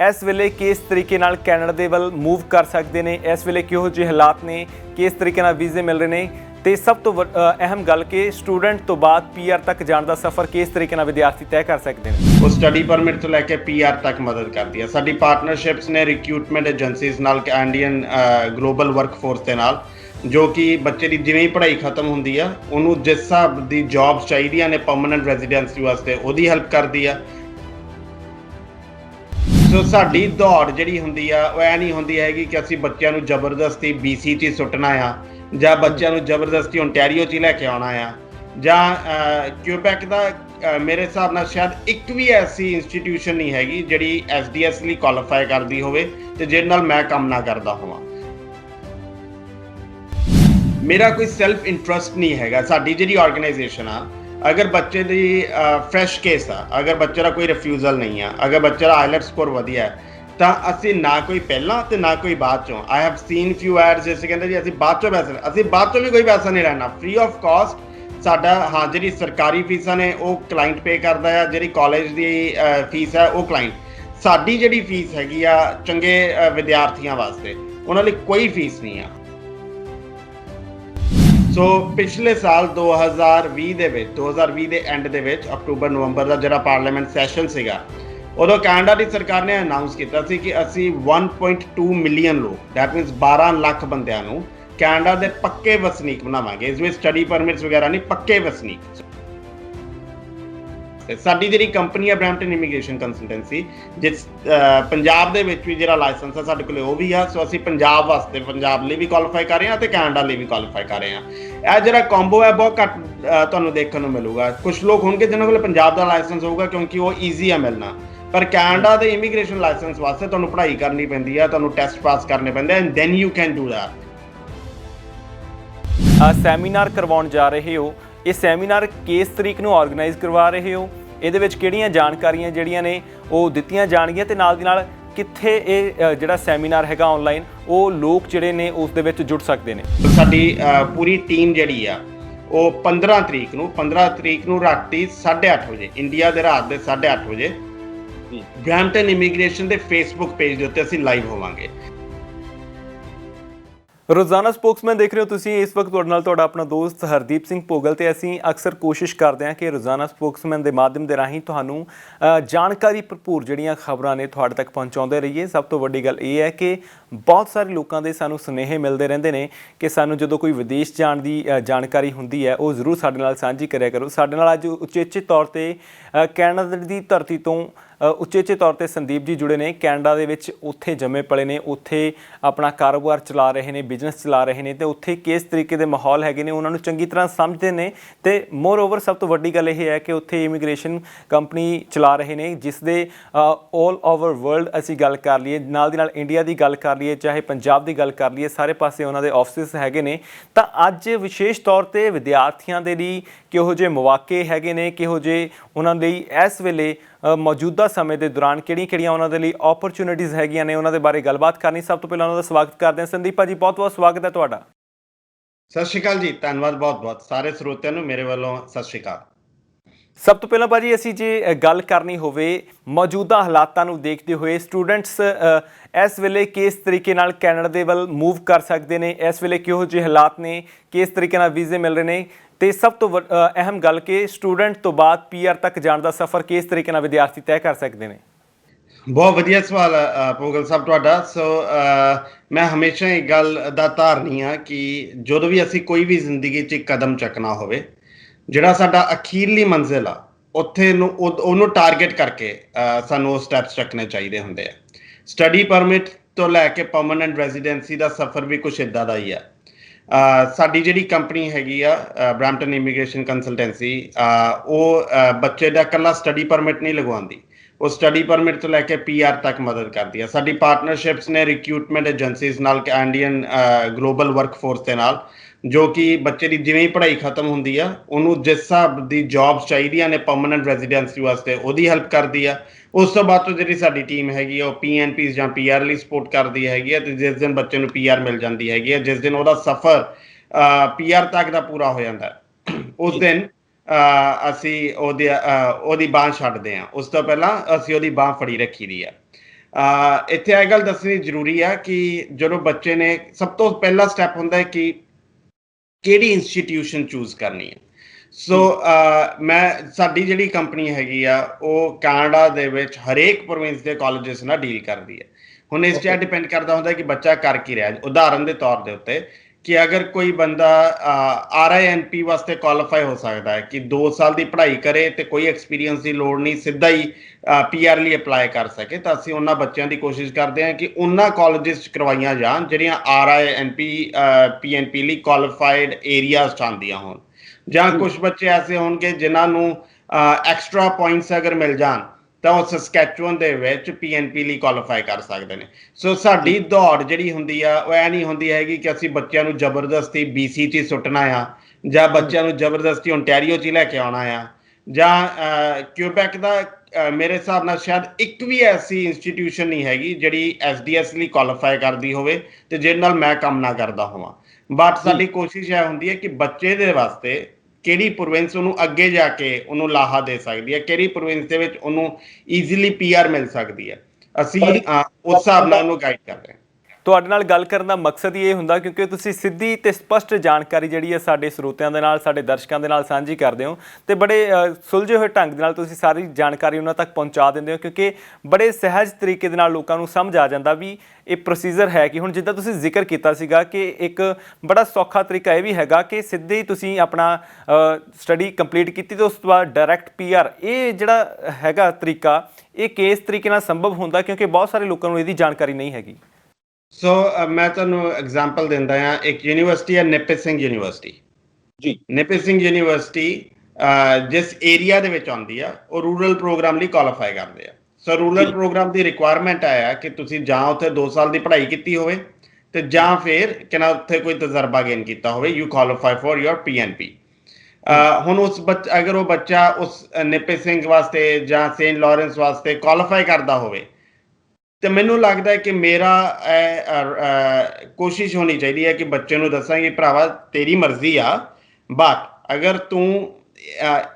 इस वेले किस तरीके नाल कैनेडा दे वल मूव कर सकते हैं, इस वेले किहो जिहे हालात ने, किस तरीके नाल वीज़े मिल रहे हैं तो सब तो अहम गल कि स्टूडेंट तो बाद PR तक जाने का सफ़र किस तरीके नाल विद्यार्थी तय कर सकते हैं। वो स्टडी परमिट तो लैके PR तक मदद करती है। साडी पार्टनरशिप्स ने रिक्रूटमेंट एजेंसीज नाल इंडियन ग्लोबल वर्कफोर्स के नाल, जो कि बच्चे की जिवें ही पढ़ाई खत्म होंदी है उन्होंने जिस हिसाब की जॉब्स चाहिए ने परमानेंट रेजिडेंसी वास्ते उसकी हेल्प करती है। सो साडी दौड़ जिहड़ी हुंदी आ वो ऐ नहीं हुंदी हैगी कि असीं बच्चों को जबरदस्ती BC 'च सुट्टना आ ਜਾਂ बच्चों को जबरदस्ती ओंटारियो 'ਚ लैके आना आ ਜਾਂ क्यूबैक ਦਾ ਮੇਰੇ ਹਿਸਾਬ ਨਾਲ शायद एक भी ऐसी इंस्टीट्यूशन नहीं हैगी ਜਿਹੜੀ SDS ਲਈ ਕੁਆਲੀਫਾਈ ਕਰਦੀ ਹੋਵੇ ਤੇ ਜਿਹਦੇ ਨਾਲ ਮੈਂ ਕੰਮ ਨਾ ਕਰਦਾ ਹੋਵਾਂ। ਮੇਰਾ ਕੋਈ ਸੈਲਫ ਇੰਟਰਸਟ ਨਹੀਂ ਹੈਗਾ। ਸਾਡੀ ਜਿਹੜੀ ਆਰਗੇਨਾਈਜੇਸ਼ਨ ਆ, अगर बच्चे की फ्रैश केस आ, अगर बच्चे का कोई रिफ्यूजल नहीं है, अगर बच्चे का आईलेट स्कोर वधिया है तो असी ना कोई पहला तो ना कोई बाद चों। I have seen few ads जिस कहते जी असी बाद चों पैसे, असी बाद चों भी कोई पैसा नहीं लेना, फ्री ऑफ कॉस्ट साडा। हाँ, जी सरकारी फीसा ने वो क्लाइंट पे करता है, जी कॉलेज की फीस है वो क्लाइंट। साडी जी फीस हैगी आ चंगे विद्यार्थियों वास्ते, उन्होंने कोई फीस नहीं है। सो पिछले साल 2020 ਦੇ एंड ਦੇ ਵਿੱਚ अक्टूबर नवंबर ਦਾ ਜਿਹੜਾ ਪਾਰਲੀਮੈਂਟ ਸੈਸ਼ਨ ਸੀਗਾ, ਉਦੋਂ ਕੈਨੇਡਾ ਦੀ ਸਰਕਾਰ ਨੇ ਅਨਾਉਂਸ ਕੀਤਾ ਸੀ ਕਿ ਅਸੀਂ 1.2 ਮਿਲੀਅਨ ਲੋਕ, ਦੈਟ ਮੀਨਸ 12 ਲੱਖ ਬੰਦਿਆਂ ਨੂੰ ਕੈਨੇਡਾ ਦੇ ਪੱਕੇ ਵਸਨੀਕ ਬਣਾਵਾਂਗੇ। ਇਸ ਵਿੱਚ ਸਟੱਡੀ ਪਰਮਿਟਸ ਵਗੈਰਾ ਨਹੀਂ, ਪੱਕੇ ਵਸਨੀਕ। ਸਾਡੀ ਜਿਹੜੀ ਕੰਪਨੀ ਹੈ ਬ੍ਰੈਂਪਟਨ ਇਮੀਗ੍ਰੇਸ਼ਨ ਕੰਸਲਟੈਂਸੀ, ਜਿਸ ਪੰਜਾਬ ਦੇ ਵਿੱਚ ਵੀ ਜਿਹੜਾ ਲਾਇਸੈਂਸ ਹੈ ਸਾਡੇ ਕੋਲ ਉਹ ਵੀ ਆ। ਸੋ ਅਸੀਂ ਪੰਜਾਬ ਵਾਸਤੇ, ਪੰਜਾਬ ਲਈ ਵੀ ਕੁਆਲੀਫਾਈ ਕਰ ਰਹੇ ਹਾਂ ਤੇ ਕੈਨੇਡਾ ਲਈ ਵੀ ਕੁਆਲੀਫਾਈ ਕਰ ਰਹੇ ਹਾਂ। ਇਹ ਜਿਹੜਾ ਕੰਬੋ ਹੈ ਬਹੁਤ ਘੱਟ ਤੁਹਾਨੂੰ ਦੇਖਣ ਨੂੰ ਮਿਲੂਗਾ। ਕੁਝ ਲੋਕ ਹੋਣਗੇ ਜਿਨ੍ਹਾਂ ਕੋਲ ਪੰਜਾਬ ਦਾ ਲਾਇਸੈਂਸ ਹੋਊਗਾ ਕਿਉਂਕਿ ਉਹ ਈਜ਼ੀ ਆ ਮਿਲਣਾ, ਪਰ ਕੈਨੇਡਾ ਦੇ ਇਮੀਗ੍ਰੇਸ਼ਨ ਲਾਇਸੈਂਸ ਵਾਸਤੇ ਤੁਹਾਨੂੰ ਪੜ੍ਹਾਈ ਕਰਨੀ ਪੈਂਦੀ ਆ, ਤੁਹਾਨੂੰ ਟੈਸਟ ਪਾਸ ਕਰਨੇ ਪੈਂਦੇ and then you can do that. Seminar ਕਰਵਾਉਣ ਜਾ ਰਹੇ ਹੋ, ਇਹ ਸੈਮੀਨਾਰ ਕਿਸ ਤਰੀਕ ਨੂੰ ਆਰਗੇਨਾਈਜ਼ ਕਰਵਾ ਰਹੇ ਹੋ, ਇਹਦੇ ਵਿੱਚ ਕਿਹੜੀਆਂ ਜਾਣਕਾਰੀਆਂ ਜਿਹੜੀਆਂ ਨੇ ਉਹ ਦਿੱਤੀਆਂ ਜਾਣਗੀਆਂ ਤੇ ਨਾਲ ਦੀ ਨਾਲ ਕਿੱਥੇ ਇਹ ਜਿਹੜਾ ਸੈਮੀਨਾਰ ਹੈਗਾ ਆਨਲਾਈਨ ਉਹ ਲੋਕ ਜਿਹੜੇ ਨੇ ਉਸ ਦੇ ਵਿੱਚ ਜੁੜ ਸਕਦੇ ਨੇ। ਸਾਡੀ ਪੂਰੀ ਟੀਮ ਜਿਹੜੀ ਆ ਉਹ 15 ਤਰੀਕ ਨੂੰ ਰਾਤੀ 8:30 ਵਜੇ, ਇੰਡੀਆ ਦੇ ਰਾਤ ਦੇ 8:30 ਵਜੇ ਬ੍ਰੈਂਪਟਨ ਇਮੀਗ੍ਰੇਸ਼ਨ ਦੇ ਫੇਸਬੁੱਕ ਪੇਜ ਦੇ ਉੱਤੇ ਅਸੀਂ ਲਾਈਵ ਹੋਵਾਂਗੇ। रोज़ाना स्पोक्समैन देख रहे हो तुसीं। इस वक्त तुहाडे नाल तुहाडा अपना दोस्त हरदीप सिंह भोगल ते असीं अक्सर कोशिश करते हैं कि रोज़ाना स्पोक्समैन के माध्यम के राहीं तुहानूं जानकारी भरपूर जिहड़ियां खबरां ने तुहाडे तक पहुँचाउंदे रहिए। सब तो वड्डी गल ये है कि बहुत सारे लोगों के सानूं सुनेहे मिलते रहंदे ने कि सानूं जदों कोई विदेश जाण दी जानकारी हुंदी है वो जरूर साडे नाल सांझी करिया करो। साडे नाल अज उचेचे तौर ते कैनेडा की धरती तो उचेचे तौर पर संदीप जी जुड़े ने। कैनेडा दे विच उत्थे जमे पले ने, उत्थे अपना कारोबार चला रहे हैं, बिजनेस चला रहे हैं, तो उत्थे किस तरीके के माहौल है ने उन्होंने चंगी तरह समझते हैं। तो मोर ओवर सब तो वड्डी गल यह है कि उत्थे इमीग्रेशन कंपनी चला रहे हैं जिस दे ऑल ओवर वर्ल्ड असी गल कर लीए, नाल दी नाल इंडिया की गल कर लीए, चाहे पंजाब की गल कर लीए, सारे पासे उन्होंने ऑफिस है ने। तो अज विशेष तौर पर विद्यार्थियों के लिए किहो जे मौके है ने, किहो जे उन्होंने इस वेले मौजूदा समय के दौरान किहड़ियां उन्होंने लिए ऑपरचुनिटीज़ हैगियां ने, उन्होंने बारे गलबात करनी। सब तो पहले उन्होंने स्वागत करते हैं। संदीप भाजी बहुत बहुत स्वागत है तुहाडा। सत श्री अकाल जी, धन्यवाद बहुत बहुत सारे ਸਰੋਤਿਆਂ ਨੂੰ मेरे वालों सत श्री अकाल। सब तो पहला भाजी असी जे गल करनी होवे मौजूदा हालातां नूं देखते हुए स्टूडेंट्स इस वेले किस तरीके नाल कैनेडा दे वल मूव कर सकते हैं, इस वेले किहो जिहे हालात ने, किस तरीके नाल वीज़े मिल रहे हैं तो सब तो अहम गल कि स्टूडेंट तो बाद PR तक जाने का सफ़र किस तरीके नाल विद्यार्थी तय कर सकते हैं। बहुत वधिया सवाल भोगल साहब तुहाडा। सो मैं हमेशा एक गल दा धारनी हाँ कि जो भी असी कोई भी जिंदगी च कदम चकना होवे, ਜਿਹੜਾ ਸਾਡਾ ਅਖੀਰਲੀ ਮੰਜ਼ਿਲ ਆ ਉੱਥੇ ਨੂੰ ਉਹਨੂੰ ਟਾਰਗੇਟ ਕਰਕੇ ਸਾਨੂੰ ਉਹ ਸਟੈਪਸ ਚੱਕਣੇ ਚਾਹੀਦੇ ਹੁੰਦੇ ਆ। ਸਟੱਡੀ ਪਰਮਿਟ ਤੋਂ ਲੈ ਕੇ ਪਰਮਨੈਂਟ ਰੈਜ਼ੀਡੈਂਸੀ ਦਾ ਸਫ਼ਰ ਵੀ ਕੁਛ ਇੱਦਾਂ ਦਾ ਹੀ ਆ। ਸਾਡੀ ਜਿਹੜੀ ਕੰਪਨੀ ਹੈਗੀ ਆ ਬ੍ਰੈਂਪਟਨ ਇਮੀਗ੍ਰੇਸ਼ਨ ਕੰਸਲਟੈਂਸੀ, ਉਹ ਬੱਚੇ ਦਾ ਇਕੱਲਾ ਸਟੱਡੀ ਪਰਮਿਟ ਨਹੀਂ ਲਗਵਾਉਂਦੀ, ਉਹ ਸਟੱਡੀ ਪਰਮਿਟ ਤੋਂ ਲੈ ਕੇ PR ਤੱਕ ਮਦਦ ਕਰਦੀ ਆ। ਸਾਡੀ ਪਾਰਟਨਰਸ਼ਿਪਸ ਨੇ ਰਿਕਰੂਟਮੈਂਟ ਏਜੰਸੀਜ਼ ਨਾਲ, ਇੰਡੀਅਨ ਗਲੋਬਲ ਵਰਕਫੋਰਸ ਦੇ ਨਾਲ, जो कि बच्चे की जिवें ही पढ़ाई खत्म होंदी है उन्होंने जिस हिसाब की जॉब्स चाहिए ने परमानेंट रेजिडेंसी वास्ते उसकी हेल्प करती है। उस तो बाद तो जी साडी टीम हैगी वो PNPs ਜਾਂ PR ਲਈ सपोर्ट करती हैगी है। तो जिस दिन बच्चे ਨੂੰ PR मिल जाती हैगी है, जिस दिन ਉਹਦਾ सफ़र PR तक का पूरा हो जाता है, उस दिन ਅਸੀਂ ਉਹਦੀ ਬਾਂਹ ਛੱਡਦੇ ਹਾਂ। ਉਸ ਤੋਂ ਪਹਿਲਾਂ ਅਸੀਂ ਉਹਦੀ ਬਾਂਹ ਫੜੀ ਰੱਖੀ ਦੀ ਹੈ। ਇੱਥੇ ਇਹ ਗੱਲ ਦੱਸਣੀ ਜ਼ਰੂਰੀ ਆ ਕਿ ਜਦੋਂ ਬੱਚੇ ਨੇ, ਸਭ ਤੋਂ ਪਹਿਲਾ ਸਟੈਪ ਹੁੰਦਾ ਹੈ ਕਿ ਕਿਹੜੀ ਇੰਸਟੀਟਿਊਸ਼ਨ ਚੂਜ਼ ਕਰਨੀ ਹੈ। ਸੋ ਸਾਡੀ ਜਿਹੜੀ ਕੰਪਨੀ ਹੈਗੀ ਆ ਉਹ ਕੈਨੇਡਾ ਦੇ ਵਿੱਚ ਹਰੇਕ ਪ੍ਰੋਵਿੰਸ ਦੇ ਕਾਲਜਸ ਨਾਲ ਡੀਲ ਕਰਦੀ ਹੈ। ਹੁਣ ਇਸ 'ਤੇ ਡਿਪੈਂਡ ਕਰਦਾ ਹੁੰਦਾ ਕਿ ਬੱਚਾ ਕਰ ਕੀ ਰਿਹਾ। ਉਦਾਹਰਨ ਦੇ ਤੌਰ ਦੇ ਉੱਤੇ ਕਿ ਅਗਰ ਕੋਈ ਬੰਦਾ RINP ਵਾਸਤੇ ਕੁਆਲੀਫਾਈ ਹੋ ਸਕਦਾ ਹੈ ਕਿ 2 ਸਾਲ ਦੀ ਪੜ੍ਹਾਈ ਕਰੇ ਤੇ ਕੋਈ ਐਕਸਪੀਰੀਅੰਸ ਦੀ ਲੋੜ ਨਹੀਂ, ਸਿੱਧਾ ਹੀ PR ਲਈ ਅਪਲਾਈ ਕਰ ਸਕੇ, ਤਾਂ ਅਸੀਂ ਉਹਨਾਂ ਬੱਚਿਆਂ ਦੀ ਕੋਸ਼ਿਸ਼ ਕਰਦੇ ਹਾਂ ਕਿ ਉਹਨਾਂ ਕਾਲਜਸ 'ਚ ਕਰਵਾਈਆਂ ਜਾਣ ਜਿਹੜੀਆਂ RINP PNP ਲਈ ਕੁਆਲੀਫਾਈਡ ਏਰੀਆਜ਼ 'ਚ ਆਉਂਦੀਆਂ ਹੋਣ। ਜਾਂ ਕੁਝ ਬੱਚੇ ਐਸੇ ਹੋਣਗੇ ਜਿਨ੍ਹਾਂ ਨੂੰ ਐਕਸਟਰਾ ਪੁਆਇੰਟਸ ਅਗਰ ਮਿਲ ਜਾਣ ਤਾਂ ਉਹ ਸਸਕੈਚੁਅਨ ਦੇ ਵਿੱਚ PNP ਲਈ ਕੁਆਲੀਫਾਈ ਕਰ ਸਕਦੇ ਨੇ। ਸੋ ਸਾਡੀ ਦੌੜ ਜਿਹੜੀ ਹੁੰਦੀ ਆ ਉਹ ਇਹ ਨਹੀਂ ਹੁੰਦੀ ਹੈਗੀ ਕਿ ਅਸੀਂ ਬੱਚਿਆਂ ਨੂੰ ਜ਼ਬਰਦਸਤੀ BC 'ਚ ਹੀ ਸੁੱਟਣਾ ਆ, ਜਾਂ ਬੱਚਿਆਂ ਨੂੰ ਜ਼ਬਰਦਸਤੀ ਓਨਟਾਰੀਓ 'ਚ ਹੀ ਲੈ ਕੇ ਆਉਣਾ ਆ, ਜਾਂ ਕਿਊਬੈਕ ਦਾ ਮੇਰੇ ਹਿਸਾਬ ਨਾਲ ਸ਼ਾਇਦ ਇੱਕ ਵੀ ਐਸੀ ਇੰਸਟੀਟਿਊਸ਼ਨ ਨਹੀਂ ਹੈਗੀ ਜਿਹੜੀ SDS ਲਈ ਕੁਆਲੀਫਾਈ ਕਰਦੀ ਹੋਵੇ ਤੇ ਜਿਹਦੇ ਨਾਲ ਮੈਂ ਕੰਮ ਨਾ ਕਰਦਾ ਹੋਵਾਂ। ਬਟ ਸਾਡੀ ਕੋਸ਼ਿਸ਼ ਇਹ ਹੁੰਦੀ ਹੈ ਕਿ ਬੱਚੇ ਦੇ ਵਾਸਤੇ ਕਿਹੜੀ ਪ੍ਰੋਵਿੰਸ ਉਹਨੂੰ ਅੱਗੇ ਜਾ ਕੇ ਉਹਨੂੰ ਲਾਹਾ ਦੇ ਸਕਦੀ ਹੈ, ਕਿਹੜੀ ਪ੍ਰੋਵਿੰਸ ਦੇ ਵਿੱਚ ਉਹਨੂੰ ਈਜ਼ੀਲੀ PR ਮਿਲ ਸਕਦੀ ਹੈ, ਅਸੀਂ ਉਸ ਹਿਸਾਬ ਨਾਲ ਉਹਨੂੰ ਗਾਈਡ ਕਰਦੇ ਹਾਂ। ਤੁਹਾਡੇ ਨਾਲ ਗੱਲ ਕਰਨ ਦਾ ਮਕਸਦ ਹੀ ਇਹ ਹੁੰਦਾ ਕਿਉਂਕਿ ਤੁਸੀਂ ਸਿੱਧੀ ਤੇ ਸਪਸ਼ਟ ਜਾਣਕਾਰੀ ਜਿਹੜੀ ਹੈ ਸਾਡੇ ਸਰੋਤਿਆਂ ਦੇ ਨਾਲ, ਸਾਡੇ ਦਰਸ਼ਕਾਂ ਦੇ ਨਾਲ ਸਾਂਝੀ ਕਰਦੇ ਹੋ ਤੇ ਬੜੇ ਸੁਲਝੇ ਹੋਏ ਢੰਗ ਦੇ ਨਾਲ ਤੁਸੀਂ ਸਾਰੀ ਜਾਣਕਾਰੀ ਉਹਨਾਂ ਤੱਕ ਪਹੁੰਚਾ ਦਿੰਦੇ ਹੋ, ਕਿਉਂਕਿ ਬੜੇ ਸਹਿਜ ਤਰੀਕੇ ਦੇ ਨਾਲ ਲੋਕਾਂ ਨੂੰ ਸਮਝ ਆ ਜਾਂਦਾ ਵੀ ਇਹ ਪ੍ਰੋਸੀਜਰ ਹੈ। ਕਿ ਹੁਣ ਜਿੱਦਾਂ ਤੁਸੀਂ ਜ਼ਿਕਰ ਕੀਤਾ ਸੀਗਾ ਕਿ ਇੱਕ ਬੜਾ ਸੌਖਾ ਤਰੀਕਾ ਇਹ ਵੀ ਹੈਗਾ ਕਿ ਸਿੱਧੇ ਹੀ ਤੁਸੀਂ ਆਪਣਾ ਸਟੱਡੀ ਕੰਪਲੀਟ ਕੀਤੀ ਤੇ ਉਸ ਤੋਂ ਬਾਅਦ ਡਾਇਰੈਕਟ PR, ਇਹ ਜਿਹੜਾ ਹੈਗਾ ਤਰੀਕਾ, ਇਹ ਕਿਸ ਤਰੀਕੇ ਨਾਲ ਸੰਭਵ ਹੁੰਦਾ ਕਿਉਂਕਿ ਬਹੁਤ ਸਾਰੇ ਲੋਕਾਂ ਨੂੰ ਇਹਦੀ ਜਾਣਕਾਰੀ ਨਹੀਂ ਹੈਗੀ। ਸੋ ਮੈਂ ਤੁਹਾਨੂੰ ਐਗਜ਼ਾਮਪਲ ਦਿੰਦਾ ਹਾਂ। ਇੱਕ ਯੂਨੀਵਰਸਿਟੀ ਹੈ ਨਿਪਿਤ ਸਿੰਘ ਯੂਨੀਵਰਸਿਟੀ ਜੀ। ਨਿਪਿਤ ਸਿੰਘ ਯੂਨੀਵਰਸਿਟੀ ਜਿਸ ਏਰੀਆ ਦੇ ਵਿੱਚ ਆਉਂਦੀ ਆ ਉਹ ਰੂਰਲ ਪ੍ਰੋਗਰਾਮ ਲਈ ਕੁਆਲੀਫਾਈ ਕਰਦੇ ਆ। ਸੋ ਰੂਰਲ ਪ੍ਰੋਗਰਾਮ ਦੀ ਰਿਕੁਆਇਰਮੈਂਟ ਆਇਆ ਕਿ ਤੁਸੀਂ ਜਾਂ ਉੱਥੇ 2 ਸਾਲ ਦੀ ਪੜ੍ਹਾਈ ਕੀਤੀ ਹੋਵੇ ਤੇ ਜਾਂ ਫਿਰ ਕਿ ਨਾ ਉੱਥੇ ਕੋਈ ਤਜਰਬਾ ਗੇਨ ਕੀਤਾ ਹੋਵੇ, you qualify for your PNP। ਹੁਣ ਅਗਰ ਉਹ ਬੱਚਾ ਉਸ ਨਿਪਿਤ ਸਿੰਘ ਵਾਸਤੇ ਜਾਂ ਸੇਂਟ ਲਾਰੈਂਸ ਵਾਸਤੇ ਕੁਆਲੀਫਾਈ ਕਰਦਾ ਹੋਵੇ ਤੇ ਮੈਨੂੰ ਲੱਗਦਾ ਹੈ ਕਿ ਮੇਰਾ ਕੋਸ਼ਿਸ਼ ਹੋਣੀ ਚਾਹੀਦੀ ਹੈ ਕਿ ਬੱਚੇ ਨੂੰ ਦੱਸਾਂਗੇ ਭਰਾਵਾ ਤੇਰੀ ਮਰਜ਼ੀ ਆ, ਬਟ ਅਗਰ ਤੂੰ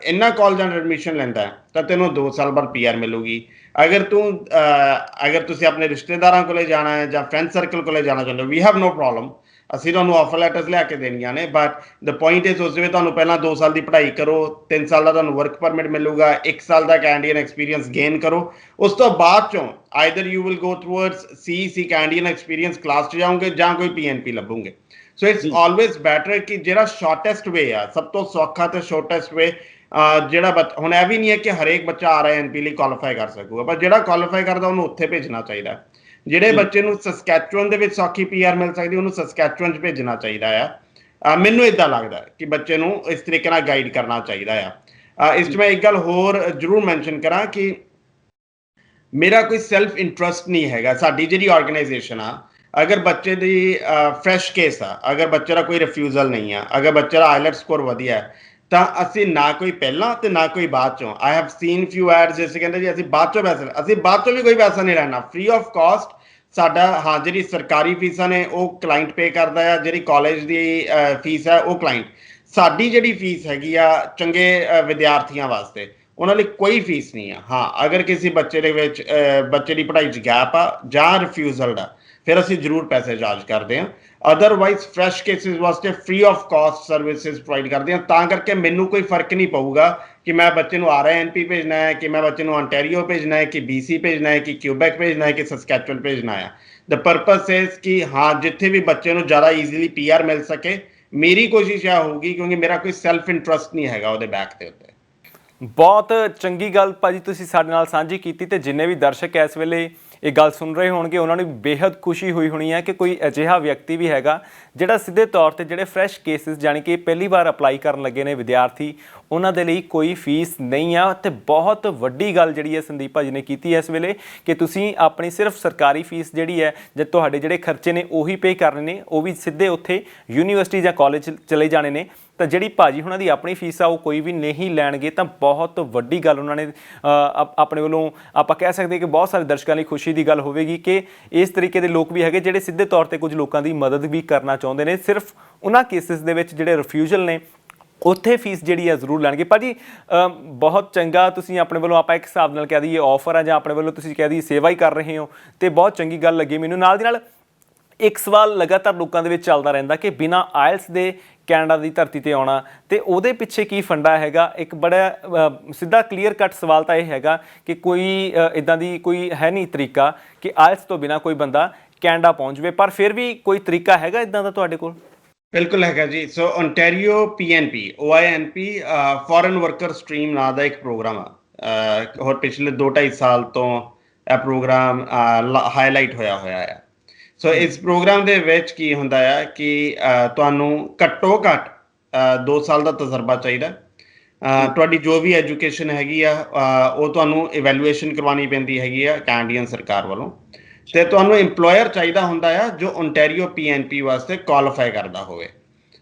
ਇਹਨਾਂ ਕਾਲਜਾਂ 'ਚ ਐਡਮਿਸ਼ਨ ਲੈਂਦਾ ਤਾਂ ਤੈਨੂੰ 2 ਸਾਲ ਬਾਅਦ PR ਮਿਲੂਗੀ। ਅਗਰ ਤੁਸੀਂ ਆਪਣੇ ਰਿਸ਼ਤੇਦਾਰਾਂ ਕੋਲੇ ਜਾਣਾ ਹੈ ਜਾਂ ਫਰੈਂਡ ਸਰਕਲ ਕੋਲੇ ਜਾਣਾ ਚਾਹੁੰਦੇ ਹੋ, ਵੀ ਹੈਵ ਨੋ ਪ੍ਰੋਬਲਮ, ਅਸੀਂ ਤੁਹਾਨੂੰ ਆਫਰ ਲੈਟਰਸ ਲਿਆ ਕੇ ਦੇਣੀਆਂ ਨੇ। ਬਟ ਦ ਪੁਆਇੰਟ ਇਜ਼ ਉਸ ਦੇ ਵਿੱਚ ਤੁਹਾਨੂੰ ਪਹਿਲਾਂ 2 ਸਾਲ ਦੀ ਪੜ੍ਹਾਈ ਕਰੋ, 3 ਸਾਲ ਦਾ ਤੁਹਾਨੂੰ ਵਰਕ ਪਰਮਿਟ ਮਿਲੂਗਾ, 1 ਸਾਲ ਦਾ ਕੈਨੇਡੀਅਨ ਐਕਸਪੀਰੀਅੰਸ ਗੇਨ ਕਰੋ। ਉਸ ਤੋਂ ਬਾਅਦ ਚੋਂ either you will go towards CEC Canadian experience class 'ਚ ਜਾਓਗੇ ਜਾਂ ਕੋਈ PNP ਲੱਭੋਗੇ। ਸੋ ਇਟਸ ਆਲਵੇਜ਼ ਬੈਟਰ ਕਿ ਜਿਹੜਾ ਸ਼ਾਰਟੈਸਟ ਵੇ ਆ, ਸਭ ਤੋਂ ਸੌਖਾ ਤੇ ਸ਼ਾਰਟੈਸਟ ਵੇ ਜਿਹੜਾ ਹੁਣ ਇਹ ਵੀ ਨਹੀਂ ਹੈ ਕਿ ਹਰੇਕ ਬੱਚਾ RINP ਲਈ ਕੁਆਲੀਫਾਈ ਕਰ ਸਕੂਗਾ, ਪਰ ਜਿਹੜਾ ਕੁਆਲੀਫਾਈ ਕਰਦਾ ਉਹਨੂੰ ਉੱਥੇ ਭੇਜਣਾ ਚਾਹੀਦਾ। ਜਿਹੜੇ ਬੱਚੇ ਨੂੰ ਸਸਕੈਚੁਅਨ ਦੇ ਵਿੱਚ ਸੌਖੀ PR ਮਿਲ ਸਕਦੀ ਉਹਨੂੰ ਸਸਕੈਚੁਅਨ 'ਚ ਭੇਜਣਾ ਚਾਹੀਦਾ ਆ। ਮੈਨੂੰ ਇੱਦਾਂ ਲੱਗਦਾ ਕਿ ਬੱਚੇ ਨੂੰ ਇਸ ਤਰੀਕੇ ਨਾਲ ਗਾਈਡ ਕਰਨਾ ਚਾਹੀਦਾ ਆ। ਇਸ 'ਚ ਮੈਂ ਇੱਕ ਗੱਲ ਹੋਰ ਜ਼ਰੂਰ ਮੈਂਸ਼ਨ ਕਰਾਂ ਕਿ ਮੇਰਾ ਕੋਈ ਸੈਲਫ ਇੰਟਰਸਟ ਨਹੀਂ ਹੈਗਾ। ਸਾਡੀ ਜਿਹੜੀ ਆਰਗੇਨਾਈਜੇਸ਼ਨ ਆ, ਅਗਰ ਬੱਚੇ ਦੀ ਫਰੈਸ਼ ਕੇਸ ਆ, ਅਗਰ ਬੱਚੇ ਦਾ ਕੋਈ ਰਿਫਿਊਜ਼ਲ ਨਹੀਂ ਆ, ਅਗਰ ਬੱਚੇ ਦਾ IELTS ਸਕੋਰ ਵਧੀਆ ਹੈ, ਤਾਂ ਅਸੀਂ ਨਾ ਕੋਈ ਪਹਿਲਾਂ ਤੇ ਨਾ ਕੋਈ ਬਾਅਦ ਚੋਂ। ਆਈ ਹੈਵ ਸੀਨ ਫਿਊ ਐਡਸ ਜਿਸ ਕਹਿੰਦੇ ਜੀ ਅਸੀਂ ਬਾਅਦ ਚੋਂ ਪੈਸੇ, ਅਸੀਂ ਬਾਅਦ ਚੋਂ ਵੀ ਕੋਈ ਪੈਸਾ ਨਹੀਂ ਲੈਣਾ, ਫ੍ਰੀ ਆਫ ਕਾਸਟ। ਸਾਡਾ ਜਿਹੜੀ ਸਰਕਾਰੀ ਫੀਸਾਂ ਨੇ ਉਹ ਕਲਾਇੰਟ ਪੇ ਕਰਦਾ ਆ, ਜਿਹੜੀ ਕਾਲਜ ਦੀ ਫੀਸ ਹੈ ਉਹ ਕਲਾਇੰਟ। ਸਾਡੀ ਜਿਹੜੀ ਫੀਸ ਹੈਗੀ ਆ ਚੰਗੇ ਵਿਦਿਆਰਥੀਆਂ ਵਾਸਤੇ, ਉਹਨਾਂ ਲਈ ਕੋਈ ਫੀਸ ਨਹੀਂ ਆ। ਹਾਂ, ਅਗਰ ਕਿਸੇ ਬੱਚੇ ਦੇ ਵਿੱਚ ਬੱਚੇ ਦੀ ਪੜ੍ਹਾਈ 'ਚ ਗੈਪ ਆ ਜਾਂ ਰਿਫਿਊਜ਼ਲ ਦਾ, ਫਿਰ ਅਸੀਂ ਜ਼ਰੂਰ ਪੈਸੇ ਚਾਰਜ ਕਰਦੇ ਹਾਂ। ਅਦਰਵਾਈਜ਼ ਫਰੈਸ਼ ਕੇਸਿਸ ਵਾਸਤੇ free of cost services provide ਕਰਦੇ ਹਾਂ। ਤਾਂ ਕਰਕੇ ਮੈਨੂੰ ਕੋਈ ਫਰਕ ਨਹੀਂ ਪਊਗਾ ਕਿ ਮੈਂ ਬੱਚੇ ਨੂੰ RINP ਭੇਜਣਾ ਹੈ, ਕਿ ਮੈਂ ਬੱਚੇ ਨੂੰ ਓਨਟਾਰੀਓ ਭੇਜਣਾ ਹੈ, ਕਿ BC ਭੇਜਣਾ ਹੈ, ਕਿ ਕਿਊਬੈਕ ਭੇਜਣਾ ਹੈ, ਕਿ ਸਸਕੈਚੁਅਨ ਭੇਜਣਾ ਹੈ। ਦ ਪਰਪਸ ਇਜ਼ ਕਿ ਹਾਂ, ਜਿੱਥੇ ਵੀ ਬੱਚੇ ਨੂੰ ਜ਼ਿਆਦਾ ਈਜ਼ੀਲੀ PR ਮਿਲ ਸਕੇ, ਮੇਰੀ ਕੋਸ਼ਿਸ਼ ਇਹ ਹੋਊਗੀ, ਕਿਉਂਕਿ ਮੇਰਾ ਕੋਈ ਸੈਲਫ ਇੰਟਰਸਟ ਨਹੀਂ ਹੈਗਾ ਉਹਦੇ ਬੈਕ ਦੇ ਉੱਤੇ। ਬਹੁਤ ਚੰਗੀ ਗੱਲ ਭਾਜੀ ਤੁਸੀਂ ਸਾਡੇ ਨਾਲ ਸਾਂਝੀ ਕੀਤੀ ਤੇ ਜਿੰਨੇ ਵੀ ਦਰਸ਼ਕ ਇਸ ਵੇਲੇ ਇਹ ਗੱਲ ਸੁਣ ਰਹੇ ਹੋਣਗੇ ਉਹਨਾਂ ਨੂੰ ਬੇਹੱਦ ਖੁਸ਼ੀ ਹੋਈ ਹੋਣੀ ਹੈ ਕਿ ਕੋਈ ਅਜਿਹਾ ਵਿਅਕਤੀ ਵੀ ਹੈਗਾ ਜਿਹੜਾ ਸਿੱਧੇ ਤੌਰ ਤੇ ਜਿਹੜੇ ਫਰੈਸ਼ ਕੇਸਿਸ ਜਾਣੀ ਕਿ ਪਹਿਲੀ ਵਾਰ ਅਪਲਾਈ ਕਰਨ ਲੱਗੇ ਨੇ ਵਿਦਿਆਰਥੀ, ਉਹਨਾਂ ਦੇ ਲਈ ਕੋਈ ਫੀਸ ਨਹੀਂ ਆ। ਤੇ ਬਹੁਤ ਵੱਡੀ ਗੱਲ ਜਿਹੜੀ ਹੈ ਸੰਦੀਪ ਭਾਜੀ ਨੇ ਕੀਤੀ ਹੈ ਇਸ ਵੇਲੇ ਕਿ ਤੁਸੀਂ ਆਪਣੀ ਸਿਰਫ ਸਰਕਾਰੀ ਫੀਸ ਜਿਹੜੀ ਹੈ ਜਾਂ ਤੁਹਾਡੇ ਜਿਹੜੇ ਖਰਚੇ ਨੇ ਉਹੀ ਪੇ ਕਰਨੇ ਨੇ, ਉਹ ਵੀ ਸਿੱਧੇ ਉੱਥੇ ਯੂਨੀਵਰਸਿਟੀ ਜਾਂ ਕਾਲਜ ਚਲੇ ਜਾਣੇ ਨੇ। ਤਾਂ ਜਿਹੜੀ ਭਾਜੀ ਉਹਨਾਂ ਦੀ ਆਪਣੀ ਫੀਸ ਆ ਉਹ ਕੋਈ ਵੀ ਨਹੀਂ ਲੈਣਗੇ। ਤਾਂ ਬਹੁਤ ਵੱਡੀ ਗੱਲ ਉਹਨਾਂ ਨੇ ਆਪਣੇ ਵੱਲੋਂ ਆਪਾਂ ਕਹਿ ਸਕਦੇ ਕਿ ਬਹੁਤ ਸਾਰੇ ਦਰਸ਼ਕਾਂ ਲਈ ਖੁਸ਼ੀ ਦੀ ਗੱਲ ਹੋਵੇਗੀ ਕਿ ਇਸ ਤਰੀਕੇ ਦੇ ਲੋਕ ਵੀ ਹੈਗੇ ਜਿਹੜੇ ਸਿੱਧੇ ਤੌਰ ਤੇ ਕੁਝ ਲੋਕਾਂ ਦੀ ਮਦਦ ਵੀ ਕਰਨਾ ਚਾਹੁੰਦੇ ਨੇ। ਸਿਰਫ ਉਹਨਾਂ ਕੇਸਿਸ ਦੇ ਵਿੱਚ ਜਿਹੜੇ ਰਿਫਿਊਜ਼ਲ ਨੇ ਉੱਥੇ ਫੀਸ ਜਿਹੜੀ ਹੈ ਜ਼ਰੂਰ ਲੈਣਗੇ। ਭਾਜੀ ਬਹੁਤ ਚੰਗਾ, ਤੁਸੀਂ ਆਪਣੇ ਵੱਲੋਂ ਆਪਾਂ ਇੱਕ ਹਿਸਾਬ ਨਾਲ ਕਹਿ ਦਈਏ ਆਫਰ ਆ, ਜਾਂ ਆਪਣੇ ਵੱਲੋਂ ਤੁਸੀਂ ਕਹਿ ਦਈਏ ਸੇਵਾ ਹੀ ਕਰ ਰਹੇ ਹੋ, ਤੇ ਬਹੁਤ ਚੰਗੀ ਗੱਲ ਲੱਗੀ ਮੈਨੂੰ। ਨਾਲ ਦੀ ਨਾਲ ਇੱਕ ਸਵਾਲ ਲਗਾਤਾਰ ਲੋਕਾਂ ਦੇ ਵਿੱਚ ਚੱਲਦਾ ਰਹਿੰਦਾ ਕਿ ਬਿਨਾਂ ਆਇਲਸ ਦੇ ਕੈਨੇਡਾ ਦੀ ਧਰਤੀ ਤੇ ਆਉਣਾ, ਤੇ ਉਹਦੇ ਪਿੱਛੇ ਕੀ ਫੰਡਾ ਹੈਗਾ। ਇੱਕ ਬੜਾ ਸਿੱਧਾ ਕਲੀਅਰ ਕੱਟ ਸਵਾਲ ਤਾਂ ਇਹ ਹੈਗਾ ਕਿ ਕੋਈ ਇੱਦਾਂ ਦੀ ਕੋਈ ਹੈ ਨਹੀਂ ਤਰੀਕਾ ਕਿ ਆਇਲਸ ਤੋਂ ਬਿਨਾਂ ਕੋਈ ਬੰਦਾ ਕੈਨੇਡਾ ਪਹੁੰਚ ਜਾਵੇ, ਪਰ ਫਿਰ ਵੀ ਕੋਈ ਤਰੀਕਾ ਹੈਗਾ ਇੱਦਾਂ ਦਾ ਤੁਹਾਡੇ ਕੋਲ? ਬਿਲਕੁਲ ਹੈਗਾ ਜੀ। So Ontario PNP OINP foreign worker stream ਨਾਂ ਦਾ ਇੱਕ ਪ੍ਰੋਗਰਾਮ ਆ, ਹੋਰ ਪਿਛਲੇ 2-2.5 ਸਾਲ ਤੋਂ ਇਹ ਪ੍ਰੋਗਰਾਮ ਹਾਈਲਾਈਟ ਹੋਇਆ ਹੈ। ਸੋ ਇਸ ਪ੍ਰੋਗਰਾਮ ਦੇ ਵਿੱਚ ਕੀ ਹੁੰਦਾ ਆ ਕਿ ਤੁਹਾਨੂੰ ਘੱਟੋ ਘੱਟ 2 ਸਾਲ ਦਾ ਤਜਰਬਾ ਚਾਹੀਦਾ। ਤੁਹਾਡੀ ਜੋ ਵੀ ਐਜੂਕੇਸ਼ਨ ਹੈਗੀ ਆ ਉਹ ਤੁਹਾਨੂੰ ਇਵੈਲੂਏਸ਼ਨ ਕਰਵਾਉਣੀ ਪੈਂਦੀ ਹੈਗੀ ਆ ਕੈਨੇਡੀਅਨ ਸਰਕਾਰ ਵੱਲੋਂ, ਤੇ ਤੁਹਾਨੂੰ ਇੰਪਲੋਇਰ ਚਾਹੀਦਾ ਹੁੰਦਾ ਆ ਜੋ ਓਨਟਾਰੀਓ PNP ਵਾਸਤੇ ਕੁਆਲੀਫਾਈ ਕਰਦਾ ਹੋਵੇ।